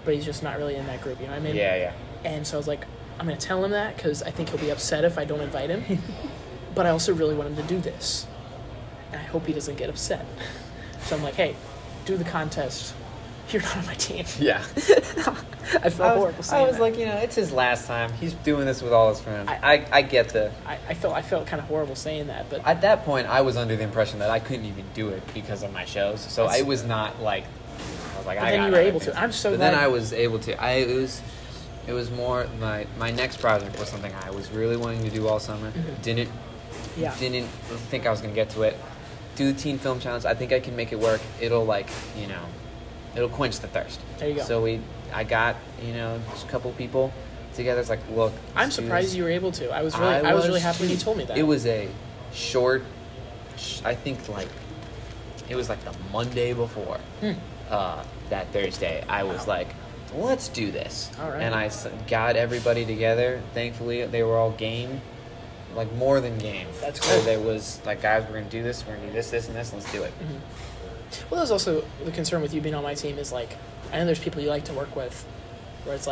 but he's just not really in that group, you know what I mean? Yeah. And so I was like, I'm going to tell him that because I think he'll be upset if I don't invite him. But I also really want him to do this. And I hope he doesn't get upset. So I'm like, hey, do the contest. You're not on my team. Yeah. I felt horrible saying that. I was like, it's his last time. He's doing this with all his friends. I get the... I felt kind of horrible saying that, but... At that point, I was under the impression that I couldn't even do it because of my shows. So I was not I was like, but then you were able to. I'm so glad. But then I was able to. It was more... My next project was something I was really wanting to do all summer. Mm-hmm. Didn't think I was going to get to it. Do the teen film challenge. I think I can make it work. It'll it'll quench the thirst. There you go. So I got, just a couple people together. It's like, look. I'm surprised you were able to. I was really happy when you told me that. It was a short, I think it was the Monday before that Thursday. I was like, let's do this. All right. And I got everybody together. Thankfully, they were all game. More than game. That's cool. So there was guys, we're gonna do this, and this, and this. Let's do it. Mm-hmm. Well, there's also the concern with you being on my team is I know there's people you like to work with, where it's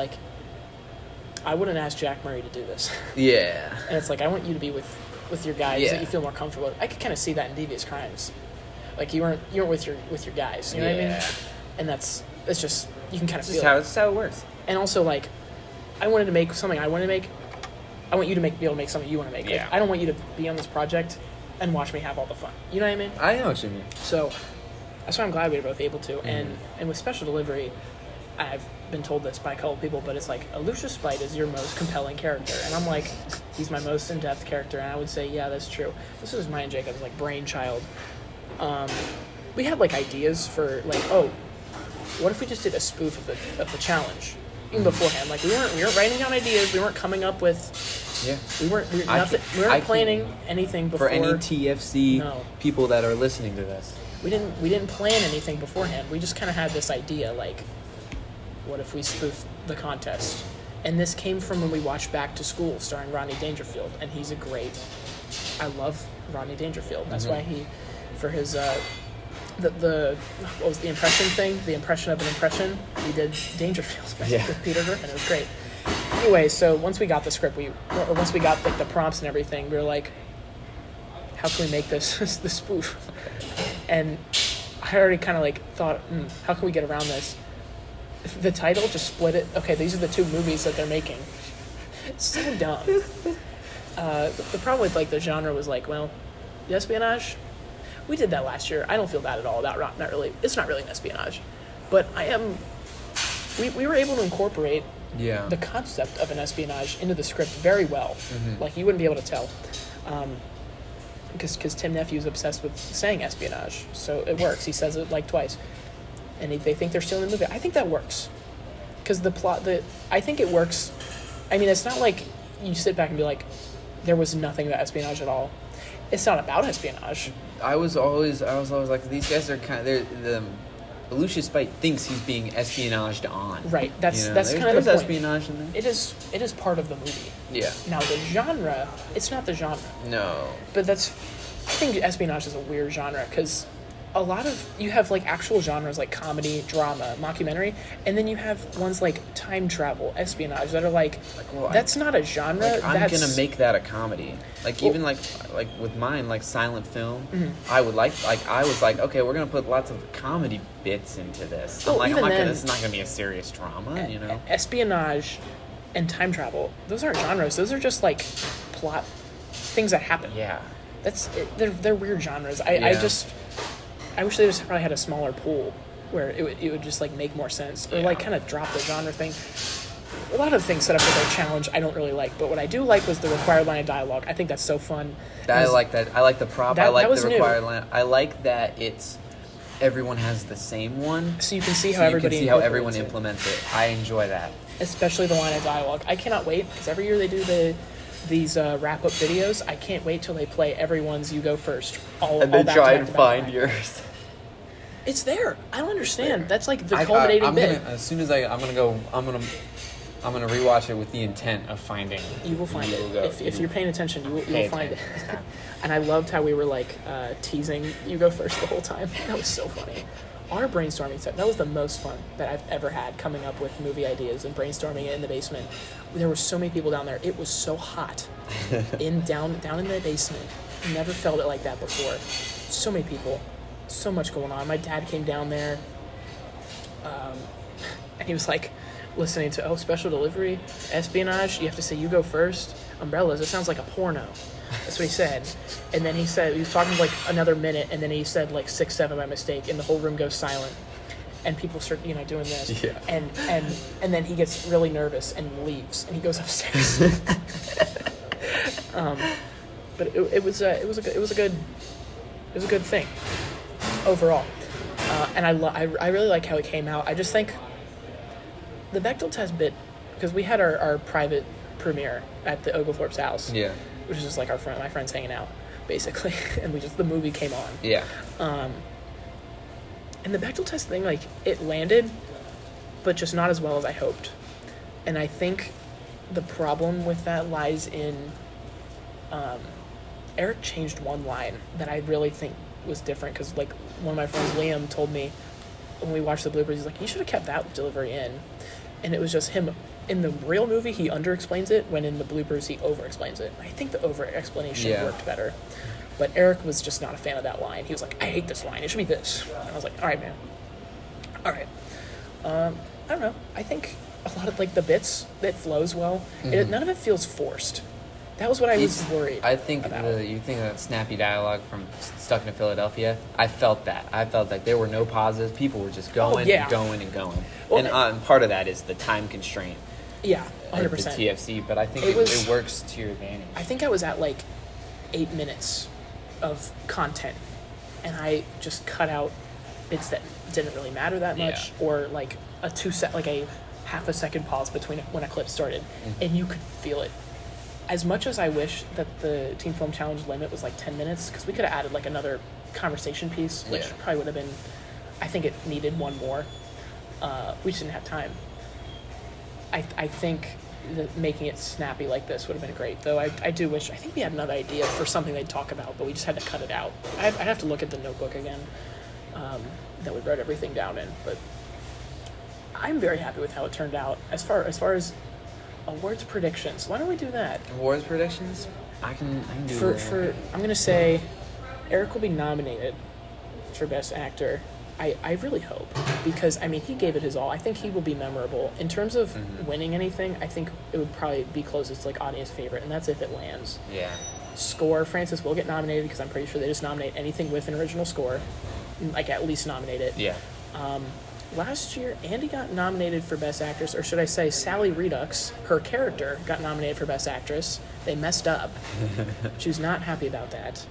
I wouldn't ask Jack Murray to do this. Yeah. And it's I want you to be with your guys that you feel more comfortable with. I could kind of see that in Devious Crimes, you weren't with your guys. You know what I mean? And it's just you can kind of feel it. That's how it works. And also I wanted to make something I wanted to make. I want you to be able to make something you want to make. Yeah. I don't want you to be on this project and watch me have all the fun. You know what I mean? I know what you mean. So that's why I'm glad we were both able to. Mm-hmm. And with Special Delivery, I've been told this by a couple people, but it's Lucius Spite is your most compelling character. And I'm like, he's my most in-depth character. And I would say, yeah, that's true. This was mine and Jacob's brainchild. We had ideas for what if we just did a spoof of the challenge? Even beforehand, we weren't writing down ideas. We weren't coming up with. Yeah. We weren't planning anything before. For any TFC people that are listening to this, we didn't plan anything beforehand. We just kind of had this idea, what if we spoof the contest? And this came from when we watched Back to School, starring Rodney Dangerfield, and he's a great I love Rodney Dangerfield. That's why he, for his what was the impression thing? The impression of an impression. He did Dangerfield with Peter Griffin. It was great. Anyway, so once we got the script, once we got like the prompts and everything, we were like, how can we make this the spoof? And I already kind of like thought, how can we get around this? The title, just split it. Okay, these are the two movies that they're making. It's so dumb. The problem with like the genre was like, well, the espionage, we did that last year. I don't feel bad at all about not really. It's not really an espionage, but we were able to incorporate the concept of an espionage into the script very well. Like you wouldn't be able to tell, because Tim Nephew's obsessed with saying espionage, so it works. He says it like twice, and they think they're stealing the movie. I think that works, because the plot. I think it works. I mean, it's not like you sit back and be like, there was nothing about espionage at all. It's not about espionage. I was always like, these guys are Lucius Spite thinks he's being espionaged on. Right. That's kind of the point. There's espionage in there. It is part of the movie. Yeah. Now the genre, it's not the genre. No. But I think espionage is a weird genre, because a lot of, you have like actual genres like comedy, drama, mockumentary, and then you have ones like time travel, espionage, that are like well, that's not a genre. Like, I'm gonna make that a comedy. Like even like with mine, like silent film, I would I was like, okay, we're gonna put lots of comedy bits into this. Well, this is not gonna be a serious drama, you know. Espionage and time travel, those aren't genres. Those are just like plot things that happen. Yeah. They're weird genres. I wish they just probably had a smaller pool where it would just like make more sense, or like kind of drop the genre thing. A lot of things set up with their challenge I don't really like, but what I do like was the required line of dialogue. I think that's so fun. I like that. I like the prop. I like the required line. I like that everyone has the same one, so you can see how everyone implements it. I enjoy that, especially the line of dialogue. I cannot wait, because every year they do these wrap-up videos. I can't wait till they play everyone's "You Go First." And they try and find yours. It's there. I don't understand. That's like the culminating bit. As soon as I'm gonna rewatch it with the intent of finding. You will find it. If you're paying attention, you will find it. And I loved how we were like teasing "You Go First" the whole time. That was so funny. Our brainstorming set, that was the most fun that I've ever had, coming up with movie ideas and brainstorming it in the basement. There were so many people down there. It was so hot down in the basement. Never felt it like that before. So many people. So much going on. My dad came down there, and he was like listening to special delivery, espionage. You have to say "You go first." Umbrellas. It sounds like a porno. That's what he said. And then he was talking for like another minute, and then he said like 6, 7 by mistake, and the whole room goes silent, and people start doing this. Yeah. And then he gets really nervous and leaves, and he goes upstairs. But it was a good thing overall, and I really like how it came out. I just think the Bechdel test bit, because we had our private premiere at the Oglethorpe's house, which is just like my friends hanging out basically, and the movie came on. Yeah. And the Bechdel test thing, like, it landed, but just not as well as I hoped. And I think the problem with that lies in Eric changed one line that I really think was different, because like one of my friends, Liam, told me when we watched the bloopers, he's like, you should have kept that delivery in. And it was just him. In the real movie, he under-explains it, when in the bloopers, he over-explains it. I think the over-explanation worked better. But Eric was just not a fan of that line. He was like, I hate this line. It should be this. And I was like, all right, man. All right. I don't know. I think a lot of like the bits, it flows well. None of it feels forced. That was what I was worried I think about. You think that snappy dialogue from Stuck in Philadelphia, I felt that. I felt like there were no pauses. People were just going and going and going. Well, and part of that is the time constraint. Yeah, 100%. The TFC, but I think it works to your advantage. I think I was at like 8 minutes of content, and I just cut out bits that didn't really matter that much, or like a half a second pause between when a clip started, and you could feel it. As much as I wish that the Teen Film Challenge limit was like 10 minutes, because we could have added like another conversation piece, which probably would have been, I think it needed one more. We just didn't have time. I think making it snappy like this would have been great. Though I do wish, I think we had another idea for something they'd talk about, but we just had to cut it out. I'd have to look at the notebook again that we wrote everything down in. But I'm very happy with how it turned out. As far as awards predictions, why don't we do that? Awards predictions? I can do that. I'm gonna say Eric will be nominated for Best Actor. I really hope, because, I mean, he gave it his all. I think he will be memorable. In terms of winning anything, I think it would probably be closest to, like, audience favorite, and that's if it lands. Yeah. Score, Francis will get nominated, because I'm pretty sure they just nominate anything with an original score. Like, at least nominate it. Yeah. Last year, Andy got nominated for Best Actress, or should I say Sally Redux, her character, got nominated for Best Actress. They messed up. She was not happy about that.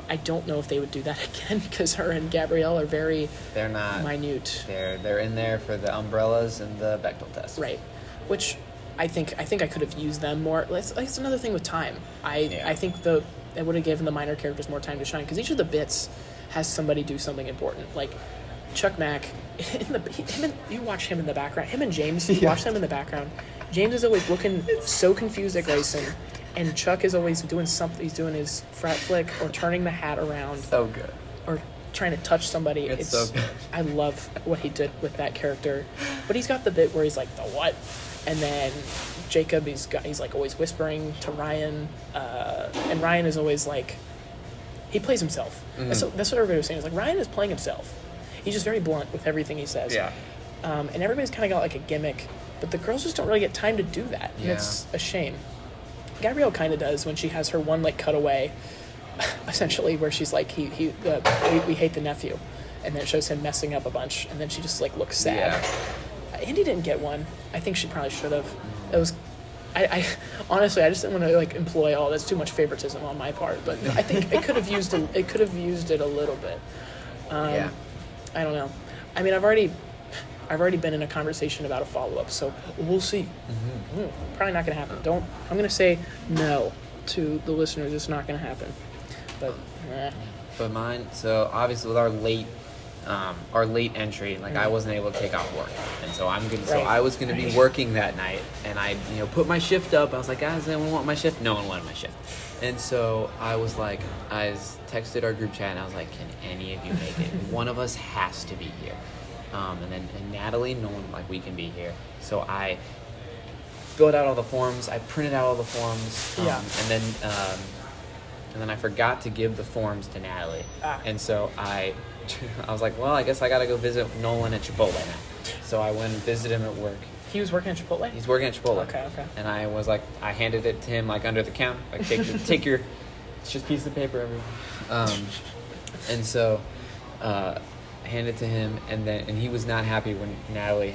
I don't know if they would do that again, because her and Gabrielle are very They're not minute. They're in there for the umbrellas and the Bechdel test. Right. Which I think I could have used them more. It's another thing with time. I think it would have given the minor characters more time to shine, because each of the bits has somebody do something important. Like Chuck Mack, you watch him in the background. Him and James, you watch them in the background. James is always looking so confused at Grayson. And Chuck is always doing something. He's doing his frat flick or turning the hat around. So good. Or trying to touch somebody. It's so good. I love what he did with that character. But he's got the bit where he's like, the what? And then Jacob, he's like always whispering to Ryan. And Ryan is always like, he plays himself. Mm-hmm. That's what everybody was saying. It's like, Ryan is playing himself. He's just very blunt with everything he says. Yeah. And everybody's kind of got like a gimmick. But the girls just don't really get time to do that. And it's a shame. Gabrielle kind of does when she has her one like cutaway, essentially, where she's like, we hate the nephew, and then it shows him messing up a bunch, and then she just like looks sad. Yeah. Andy didn't get one. I think she probably should have. It was, I honestly, I just didn't want to like employ all. That's too much favoritism on my part, but I think it could have used it a little bit. I don't know. I mean, I've already been in a conversation about a follow-up, so we'll see. Probably not going to happen. I'm going to say no to the listeners. It's not going to happen. But mine, so obviously with our late entry, like I wasn't able to take off work, and so I was going to be working that night, and I put my shift up. I was like, guys, anyone want my shift? No one wanted my shift, and so I was like, I texted our group chat, and I was like, can any of you make it? One of us has to be here. And Natalie, no one, like, we can be here. So I filled out all the forms. I printed out all the forms. And then I forgot to give the forms to Natalie. And so I was like, well, I guess I got to go visit Nolan at Chipotle now. So I went and visited him at work. He was working at Chipotle? He's working at Chipotle. Okay. And I was like, I handed it to him, like, under the counter. Like, take your, it's just a piece of paper, everyone. And so, I handed it to him, and he was not happy when Natalie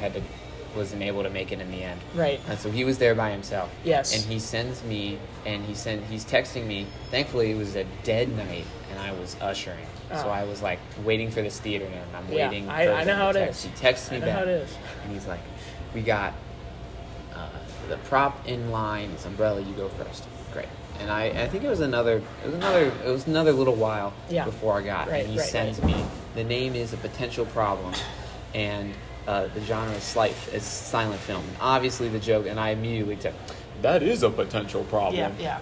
wasn't able to make it in the end. Right. And so he was there by himself. Yes. And he sends me, and he's texting me. Thankfully, it was a dead night, and I was ushering. So I was like waiting for this theater, and I'm waiting. For I know how it is. He texts me back. I know how it is. And he's like, "We got the prop in line. It's umbrella. You go first." Great. And I think it was another little while before I got. And he sends me. The name is A Potential Problem, and the genre is silent film. And obviously the joke, and I immediately said, that is a potential problem. Yeah.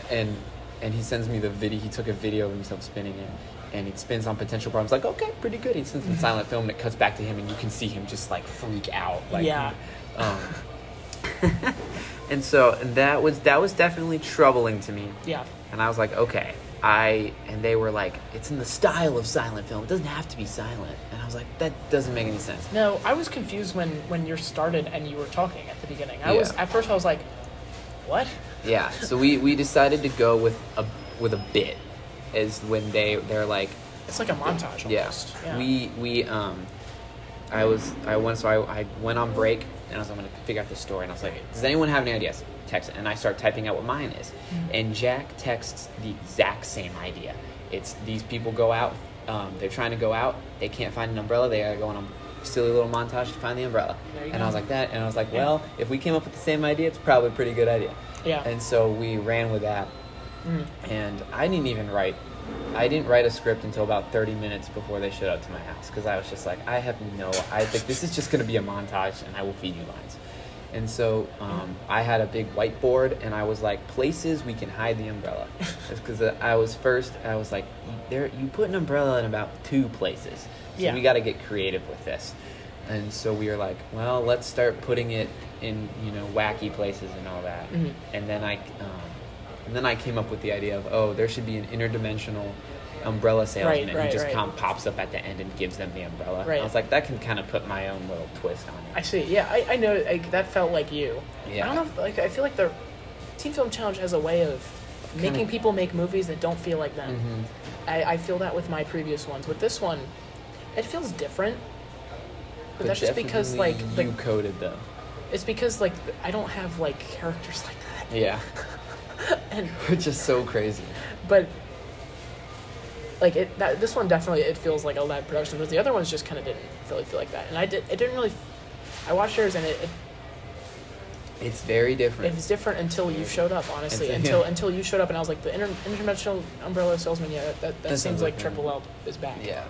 And he sends me the video. He took a video of himself spinning it, and it spins on potential problems. Like, okay, pretty good. He sends in silent film, and it cuts back to him, and you can see him just like freak out. Like, and that was definitely troubling to me. Yeah. And I was like, okay. And they were like, it's in the style of silent film. It doesn't have to be silent. And I was like, that doesn't make any sense. No, I was confused when you started and you were talking at the beginning. At first I was like, what? Yeah. So we decided to go with a bit, as when they're like, it's like a montage almost. Yeah. I went on break, and I was like, I'm going to figure out this story. And I was like, does anyone have any ideas? Text it. And I start typing out what mine is. Mm-hmm. And Jack texts the exact same idea. It's these people go out, they're trying to go out, they can't find an umbrella, they gotta go on a silly little montage to find the umbrella. And I was like, well, if we came up with the same idea, it's probably a pretty good idea. Yeah. And so we ran with that. Mm-hmm. And I didn't write a script until about 30 minutes before they showed up to my house, because I was just like, I think this is just going to be a montage, and I will feed you lines. And so I had a big whiteboard, and I was like, places we can hide the umbrella. Because I was like, you put an umbrella in about 2 places. So we got to get creative with this. And so we were like, well, let's start putting it in, wacky places and all that. Mm-hmm. And then I came up with the idea of, there should be an interdimensional umbrella salesman who just pops up at the end and gives them the umbrella. Right. I was like, that can kind of put my own little twist on it. I see. Yeah, I know. That felt like you. Yeah. I don't know. I feel like the Teen Film Challenge has a way of making people make movies that don't feel like them. Mm-hmm. I feel that with my previous ones. With this one, it feels different. But that's just because you coded them. It's because I don't have characters like that. Yeah. And which is so crazy. But this one definitely it feels like a L.A.B production, but the other ones just kind of didn't really feel like that. And I watched yours and it's very different. It was different until you showed up, honestly. Until you showed up, and I was like, the interdimensional umbrella salesman. Yeah, that seems like Triple L is back. Yeah.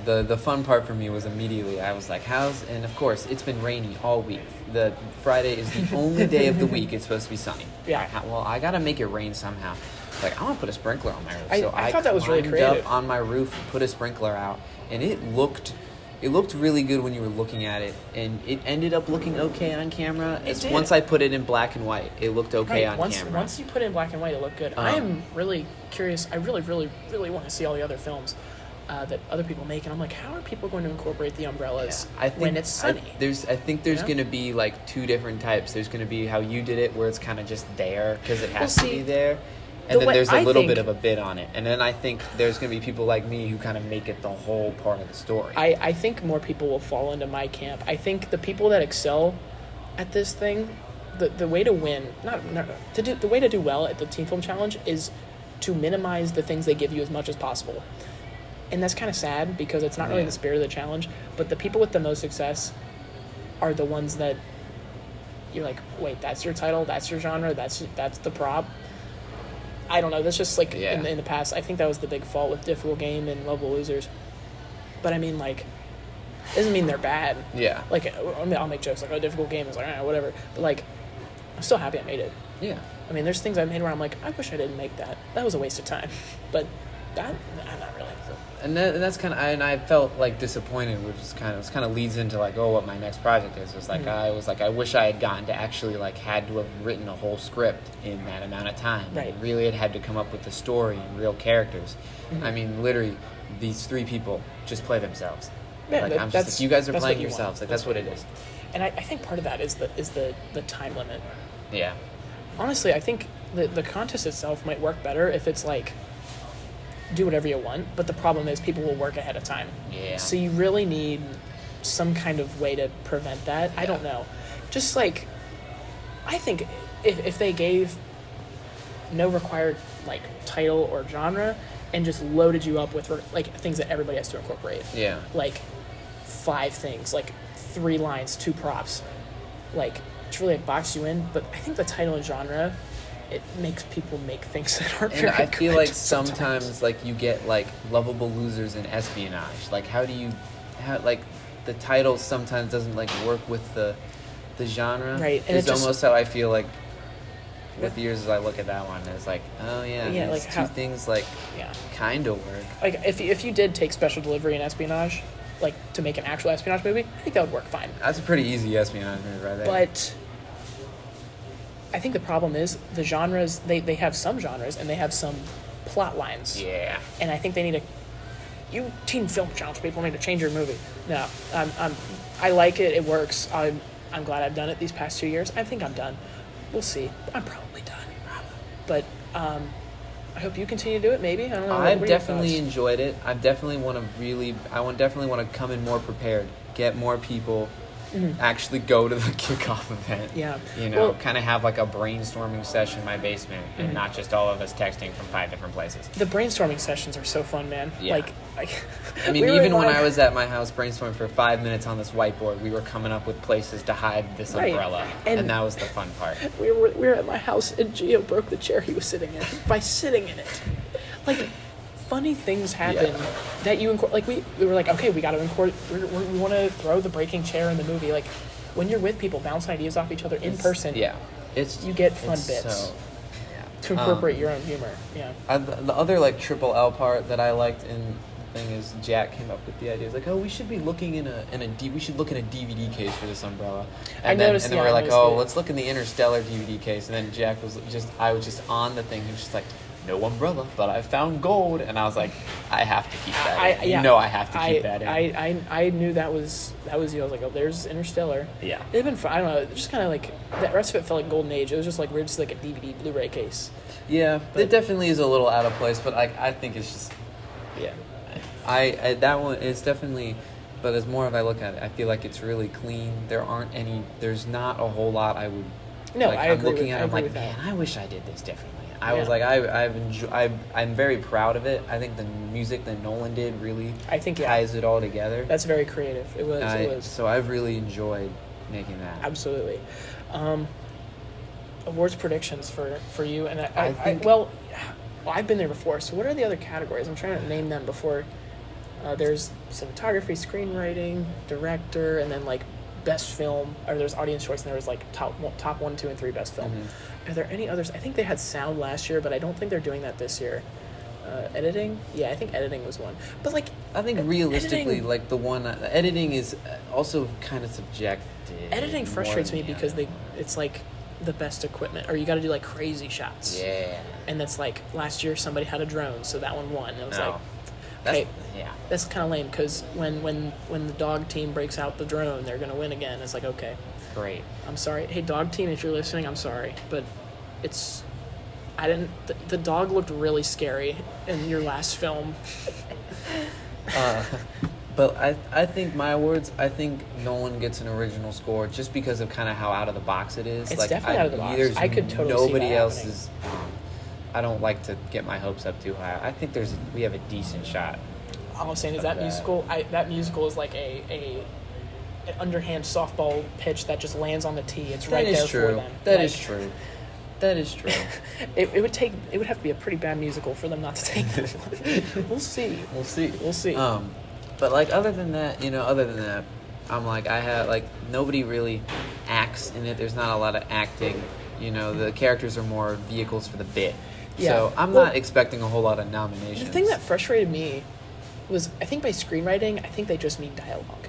The fun part for me was immediately I was like, and of course it's been rainy all week. The Friday is the only day of the week it's supposed to be sunny. Yeah. Well, I gotta make it rain somehow. I want to put a sprinkler on my roof. So I thought that was really creative. Climbed up on my roof, put a sprinkler out, and it looked really good when you were looking at it, and it ended up looking okay on camera. Once I put it in black and white, it looked okay on camera. Once you put it in black and white, it looked good. I am really curious. I really, really, really want to see all the other films that other people make, and I'm like, how are people going to incorporate the umbrellas when it's sunny? I think there's going to be 2 different types. There's going to be how you did it, where it's kind of just there because it has to be there. And then there's a little bit of a bit on it. And then I think there's going to be people like me who kind of make it the whole part of the story. I think more people will fall into my camp. I think the people that excel at this thing, the way to win, the way to do well at the Teen Film Challenge is to minimize the things they give you as much as possible. And that's kind of sad because it's not really the spirit of the challenge. But the people with the most success are the ones that you're like, wait, that's your title, that's your genre, that's the prop. I don't know. That's just in the past. I think that was the big fault with Difficult Game and Lovable Losers. But I mean, doesn't mean they're bad. Yeah. I'll make jokes Difficult Game is whatever. But I'm still happy I made it. Yeah. I mean, there's things I made where I'm like, I wish I didn't make that. That was a waste of time. But not really. And that's kind of, and I felt disappointed, which is kind of leads into what my next project is. I wish I had gotten to actually had to have written a whole script in that amount of time. Right. And really had to come up with the story and real characters. Mm-hmm. I mean, literally, these 3 people just play themselves. Yeah, you guys are playing yourselves. That's what it is. And I think part of that is the time limit. Yeah. Honestly, I think the contest itself might work better if it's do whatever you want, but the problem is people will work ahead of time. Yeah. So you really need some kind of way to prevent that. Yeah. I don't know. Just I think if they gave no required title or genre and just loaded you up with things that everybody has to incorporate. Yeah. 5 things, 3 lines, 2 props, to really box you in. But I think the title and genre, it makes people make things that aren't very good. And I feel sometimes you get Lovable Losers and espionage. How do you the title sometimes doesn't work with the genre. Right. And it's almost how I feel with years as I look at that one. It's these 2 things kind of work. If you did take Special Delivery and espionage to make an actual espionage movie, I think that would work fine. That's a pretty easy espionage movie right there. But I think the problem is the genres, they have some genres and they have some plot lines. Yeah. And I think they need you Teen Film Challenge people need to change your movie. No, I like it. It works. I'm glad I've done it these past 2 years. I think I'm done. We'll see. I'm probably done. But I hope you continue to do it. Maybe I don't know. I've definitely enjoyed it. I definitely want to come in more prepared. Get more people. Mm-hmm. Actually go to the kickoff event. Yeah. Kind of have a brainstorming session in my basement and not just all of us texting from 5 different places. The brainstorming sessions are so fun, man. Yeah. I mean, even when I was at my house brainstorming for 5 minutes on this whiteboard, we were coming up with places to hide this umbrella. And that was the fun part. We were at my house and Gio broke the chair he was sitting in by sitting in it. Funny things happen that you we were okay, we got to we want to throw the breaking chair in the movie. when you're with people, bouncing ideas off each other in person. Yeah, you get fun bits to incorporate your own humor. Yeah. The other like triple L part that I liked in the thing is Jack came up with the idea. It's like, oh, we should be looking we should look in a DVD case for this umbrella. And then we're like, oh, let's look in the Interstellar DVD case. And then Jack was I was just on the thing. He was just like, no umbrella, but I found gold. And I was like, I have to keep that in. I have to keep that in. I knew that was you. I was like, oh, there's Interstellar. Yeah. It'd been fun. I don't know. Just kind of like, the rest of it felt like Golden Age. It was just like, we're just like a DVD Blu-ray case. Yeah, but it definitely is a little out of place, but I think it's just... Yeah. That one is definitely... But as more as I look at it, I feel like it's really clean. There's not a whole lot I would... No, like, I agree. I'm looking at it, I'm like, man, I wish I did this differently. I was like, I'm very proud of it. I think the music that Nolan did really ties it all together. That's very creative. It was. So I've really enjoyed making that. Absolutely. Awards predictions for you, and I've been there before. So what are the other categories? I'm trying to name them before. There's cinematography, screenwriting, director, and then like best film, or there's audience choice, and there was like top 1, 2, and 3 best film. Mm-hmm. Are there any others? I think they had sound last year, but I don't think they're doing that this year. Editing? Yeah, I think editing was one. But like, I think realistically, like editing is also kind of subjective. Editing frustrates me because it's like the best equipment, or you got to do like crazy shots. Yeah. And that's like last year somebody had a drone, so that one won. And it was that's kind of lame, because when the dog team breaks out the drone, they're gonna win again. It's like, okay, great. I'm sorry. Hey, dog team, if you're listening, I'm sorry, but the dog looked really scary in your last film. But I think my awards, I think Nolan gets an original score just because of kind of how out of the box it is. It's definitely out of the box. I could totally nobody see that else's. I don't like to get my hopes up too high. I think we have a decent shot. All I'm saying is that musical. That musical is like an underhand softball pitch that just lands on the tee. It's right there for them. That is true. That is true. It would have to be a pretty bad musical for them not to take this one. We'll see. But like other than that, I'm like, nobody really acts in it. There's not a lot of acting. The characters are more vehicles for the bit. Yeah. So I'm not expecting a whole lot of nominations. The thing that frustrated me was, I think by screenwriting, I think they just mean dialogue.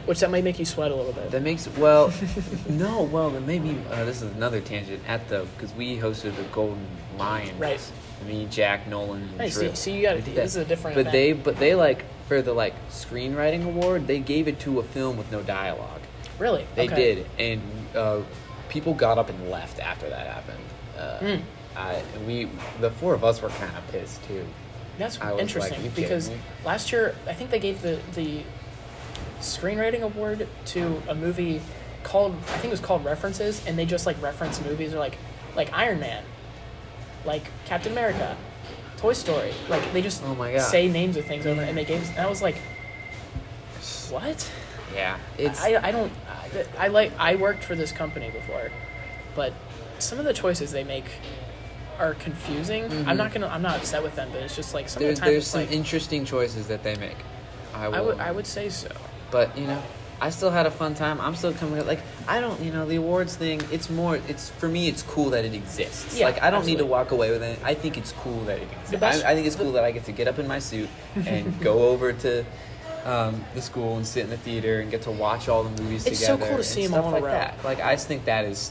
Which that might make you sweat a little bit. That makes, then maybe, this is another tangent, because we hosted the Golden Lion. Right. Me, Jack, Nolan, and Drew. So you got this is a different event. But they like, for the like screenwriting award, they gave it to a film with no dialogue. Really? They did. And people got up and left after that happened. The 4 of us were kind of pissed too. That's interesting, because last year I think they gave the screenwriting award to a movie called, I think it was called References, and they just like reference movies, or like Iron Man, like Captain America, Toy Story, like they just say names of things over, and they gave, and I was like, what? Yeah, I worked for this company before, but some of the choices they make are confusing. Mm-hmm. I'm not upset with them, but it's just like sometimes there's some interesting choices that they make. I would say so. But I still had a fun time. I'm still coming up. Like, I don't, the awards thing. It's for me. It's cool that it exists. Yeah, like, I don't need to walk away with it. I think it's cool that it exists. I think it's cool that I get to get up in my suit and go over to the school and sit in the theater and get to watch all the movies together. It's so cool to see them all in a row. That. Like, I just think that is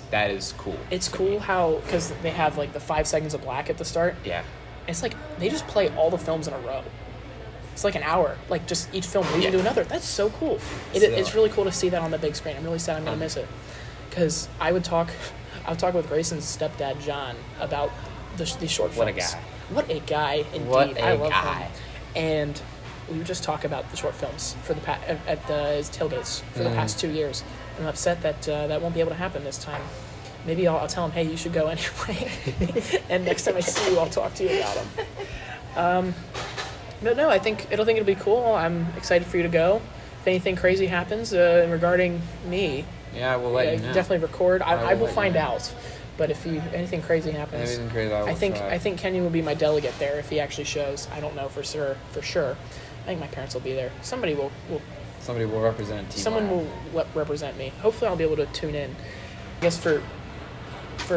cool. It's cool how, because they have like the 5 seconds of black at the start. Yeah. It's like they just play all the films in a row. It's like an hour, like just each film leading to another. That's so cool. It's really cool to see that on the big screen. I'm really sad I'm gonna miss it, because I would talk with Grayson's stepdad John about these short films. What a guy indeed. I love him. And we would just talk about the short films for at his tailgates for the past 2 years. And I'm upset that that won't be able to happen this time. Maybe I'll tell him, hey, you should go anyway. And next time I see you, I'll talk to you about him. But no, I think it'll be cool. I'm excited for you to go. If anything crazy happens regarding me, I will let you know. Definitely record. I will find out. But if anything crazy happens, I think Kenyon will be my delegate there if he actually shows. I don't know for sure. I think my parents will be there. Somebody will somebody will represent Team Someone Bauer. will represent me. Hopefully, I'll be able to tune in. I guess for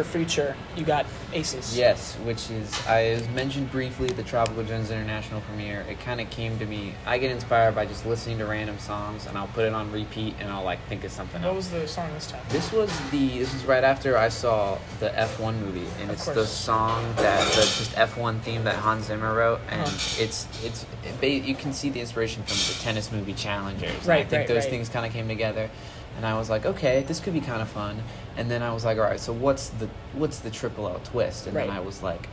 future, you got Aces. Yes, which is, I mentioned briefly the Tropical Gems International premiere. It kind of came to me. I get inspired by just listening to random songs, and I'll put it on repeat, and I'll like think of something else. What was the song this time? This was right after I saw the F1 movie, and it's the song the just F1 theme that Hans Zimmer wrote, and you can see the inspiration from the tennis movie Challengers. Right, I think those things kind of came together, and I was like, okay, this could be kind of fun. And then I was like, all right, so what's the triple L twist? And then I was like,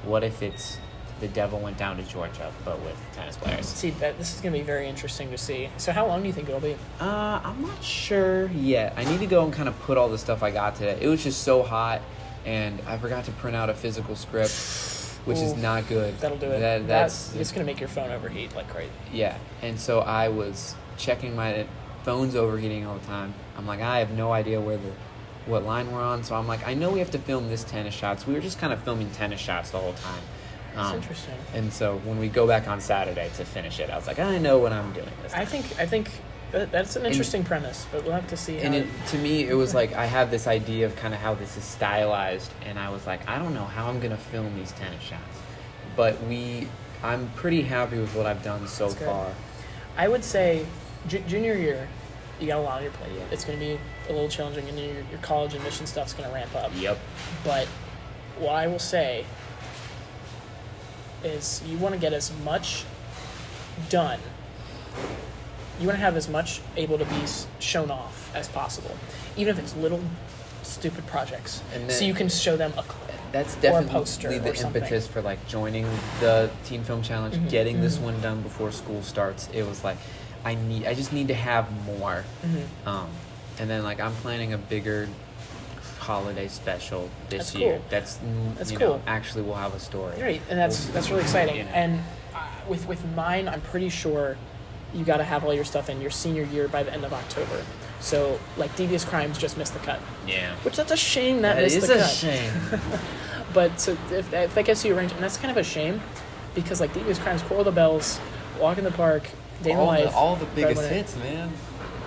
what if it's the devil went down to Georgia, but with tennis players? See, this is going to be very interesting to see. So how long do you think it'll be? I'm not sure yet. I need to go and kind of put all the stuff I got today. It was just so hot, and I forgot to print out a physical script, which is not good. That'll do it. It's going to make your phone overheat like crazy. Yeah, and so I was checking my phone's overheating all the time. I'm like, I have no idea what line we're on, so I'm like, I know we have to film this tennis shots. We were just kind of filming tennis shots the whole time. That's interesting. And so when we go back on Saturday to finish it, I was like, I know what I'm doing this time. I think that's an interesting premise, but we'll have to see. To me, it was like I have this idea of kind of how this is stylized, and I was like, I don't know how I'm going to film these tennis shots. But I'm pretty happy with what I've done so far. I would say junior year, you got a lot on your plate. It's going to be a little challenging, and your college admission stuff's going to ramp up. Yep. But what I will say is you want to get as much done. You want to have as much able to be shown off as possible, even if it's little stupid projects. And then, so you can show them a clip. That's definitely or a poster the or something. Impetus for like joining the Teen Film Challenge, getting this one done before school starts. It was like, I just need to have more. And then like I'm planning a bigger holiday special this year. Cool. That's cool. know, actually we'll have a story. Right, and that's really exciting. And with mine, I'm pretty sure you got to have all your stuff in your senior year by the end of October. So like Devious Crimes just missed the cut. Yeah. Which that's a shame that missed the cut. That is a shame. But so if that gets you arranged, and that's kind of a shame because like Devious Crimes, Quarrel the Bells, Walk in the Park, Day in the Life, all the biggest Breadwinner. hits, man.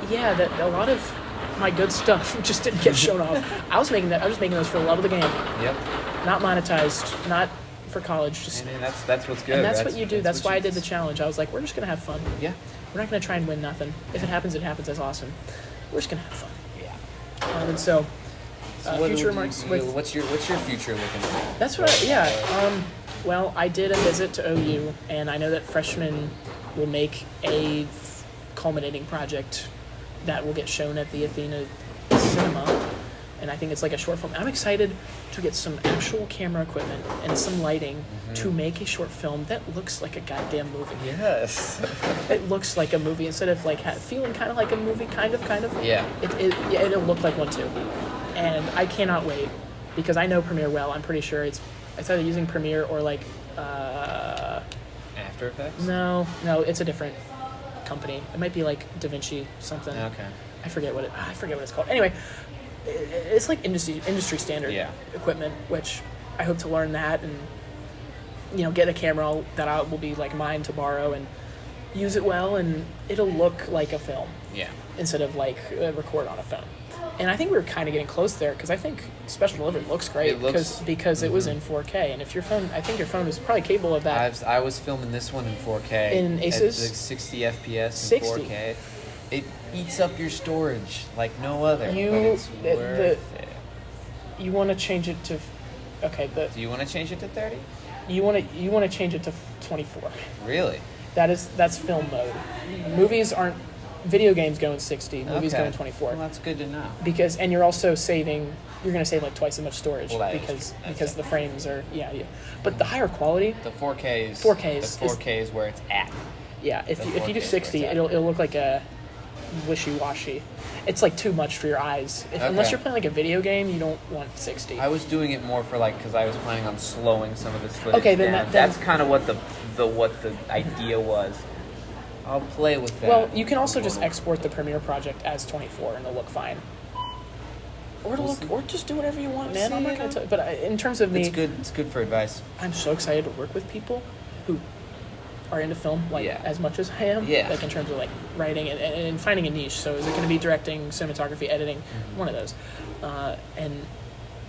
Yeah, that a lot of my good stuff just didn't get shown off. I was making those for the love of the game. Yep. Not monetized, not for college. Just and that's what's good. And that's what you do. That's why I did the challenge. I was like, we're just gonna have fun. Yeah. We're not gonna try and win nothing. If it happens, it happens. That's awesome. We're just gonna have fun. Yeah. And so future remarks. What's your future looking like? That's what. Well, I did a visit to OU, and I know that freshmen will make a culminating project that will get shown at the Athena Cinema, and I think it's like a short film. I'm excited to get some actual camera equipment and some lighting to make a short film that looks like a goddamn movie. Yes. It looks like a movie instead of like feeling kind of like a movie, kind of. Yeah. It'll look like one too, and I cannot wait because I know Premiere well. I'm pretty sure it's either using Premiere or like After Effects. No, it's a different company. It might be like DaVinci something. Okay. I forget what it's called. Anyway, it's like industry standard equipment, which I hope to learn that and get a camera that will be like mine to borrow and use it well, and it'll look like a film. Yeah. Instead of like record on a phone. And I think we were kind of getting close there because I think Special Delivery looks great because it was in 4K. And if your phone, I think your phone was probably capable of that. I was filming this one in 4K. In Aces? At 60 FPS in 4K. It eats up your storage like no other. But it's worth it. You want to change it to... Okay, Do you want to change it to 30? You want to change it to 24. Really? That's film mode. Movies aren't... Video games go in 60, movies go in 24. Well, that's good to know. And you're also saving... You're going to save like twice as much storage because the frames are... Yeah. But the higher quality... The 4K is where it's at. Yeah, if you do 60, it'll look like a wishy-washy. It's like too much for your eyes. Unless you're playing like a video game, you don't want 60. I was doing it more for like because I was planning on slowing some of this footage. Okay, then down. That's kind of what the idea was. I'll play with that. Well, you can also just export the Premiere project as 24 and it'll look fine. Or just do whatever you want, man. I'm not gonna tell you. But in terms of me, it's good for advice. I'm so excited to work with people who are into film as much as I am. Yeah. Like in terms of like writing and finding a niche. So is it going to be directing, cinematography, editing, one of those, and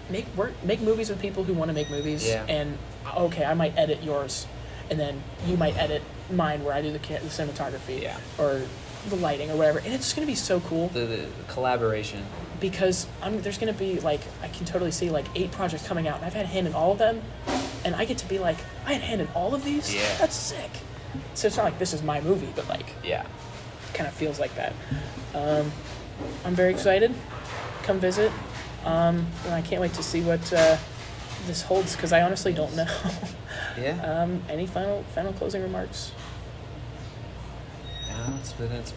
make movies with people who want to make movies. Yeah. And okay, I might edit yours, and then you might edit mine where I do the cinematography or the lighting or whatever, and it's just going to be so cool. The collaboration. Because there's going to be, like, I can totally see, like, 8 projects coming out, and I've had a hand in all of them, and I get to be like, I had a hand in all of these? Yeah. That's sick. So it's not like this is my movie, but, like, kind of feels like that. I'm very excited. Come visit. And I can't wait to see what this holds, because I honestly don't know. Any final closing remarks? No, it's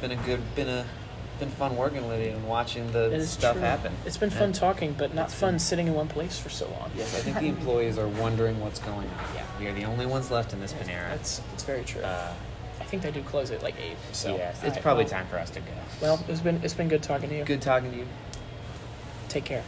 been fun working with you and watching the stuff happen. It's been fun talking, but not fun sitting in one place for so long. Yes, I think the employees are wondering what's going on. Yeah, we are the only ones left in this Panera. It's very true. I think they do close at like 8. So yes, it's probably time for us to go. Well, it's been good talking to you. Good talking to you. Take care.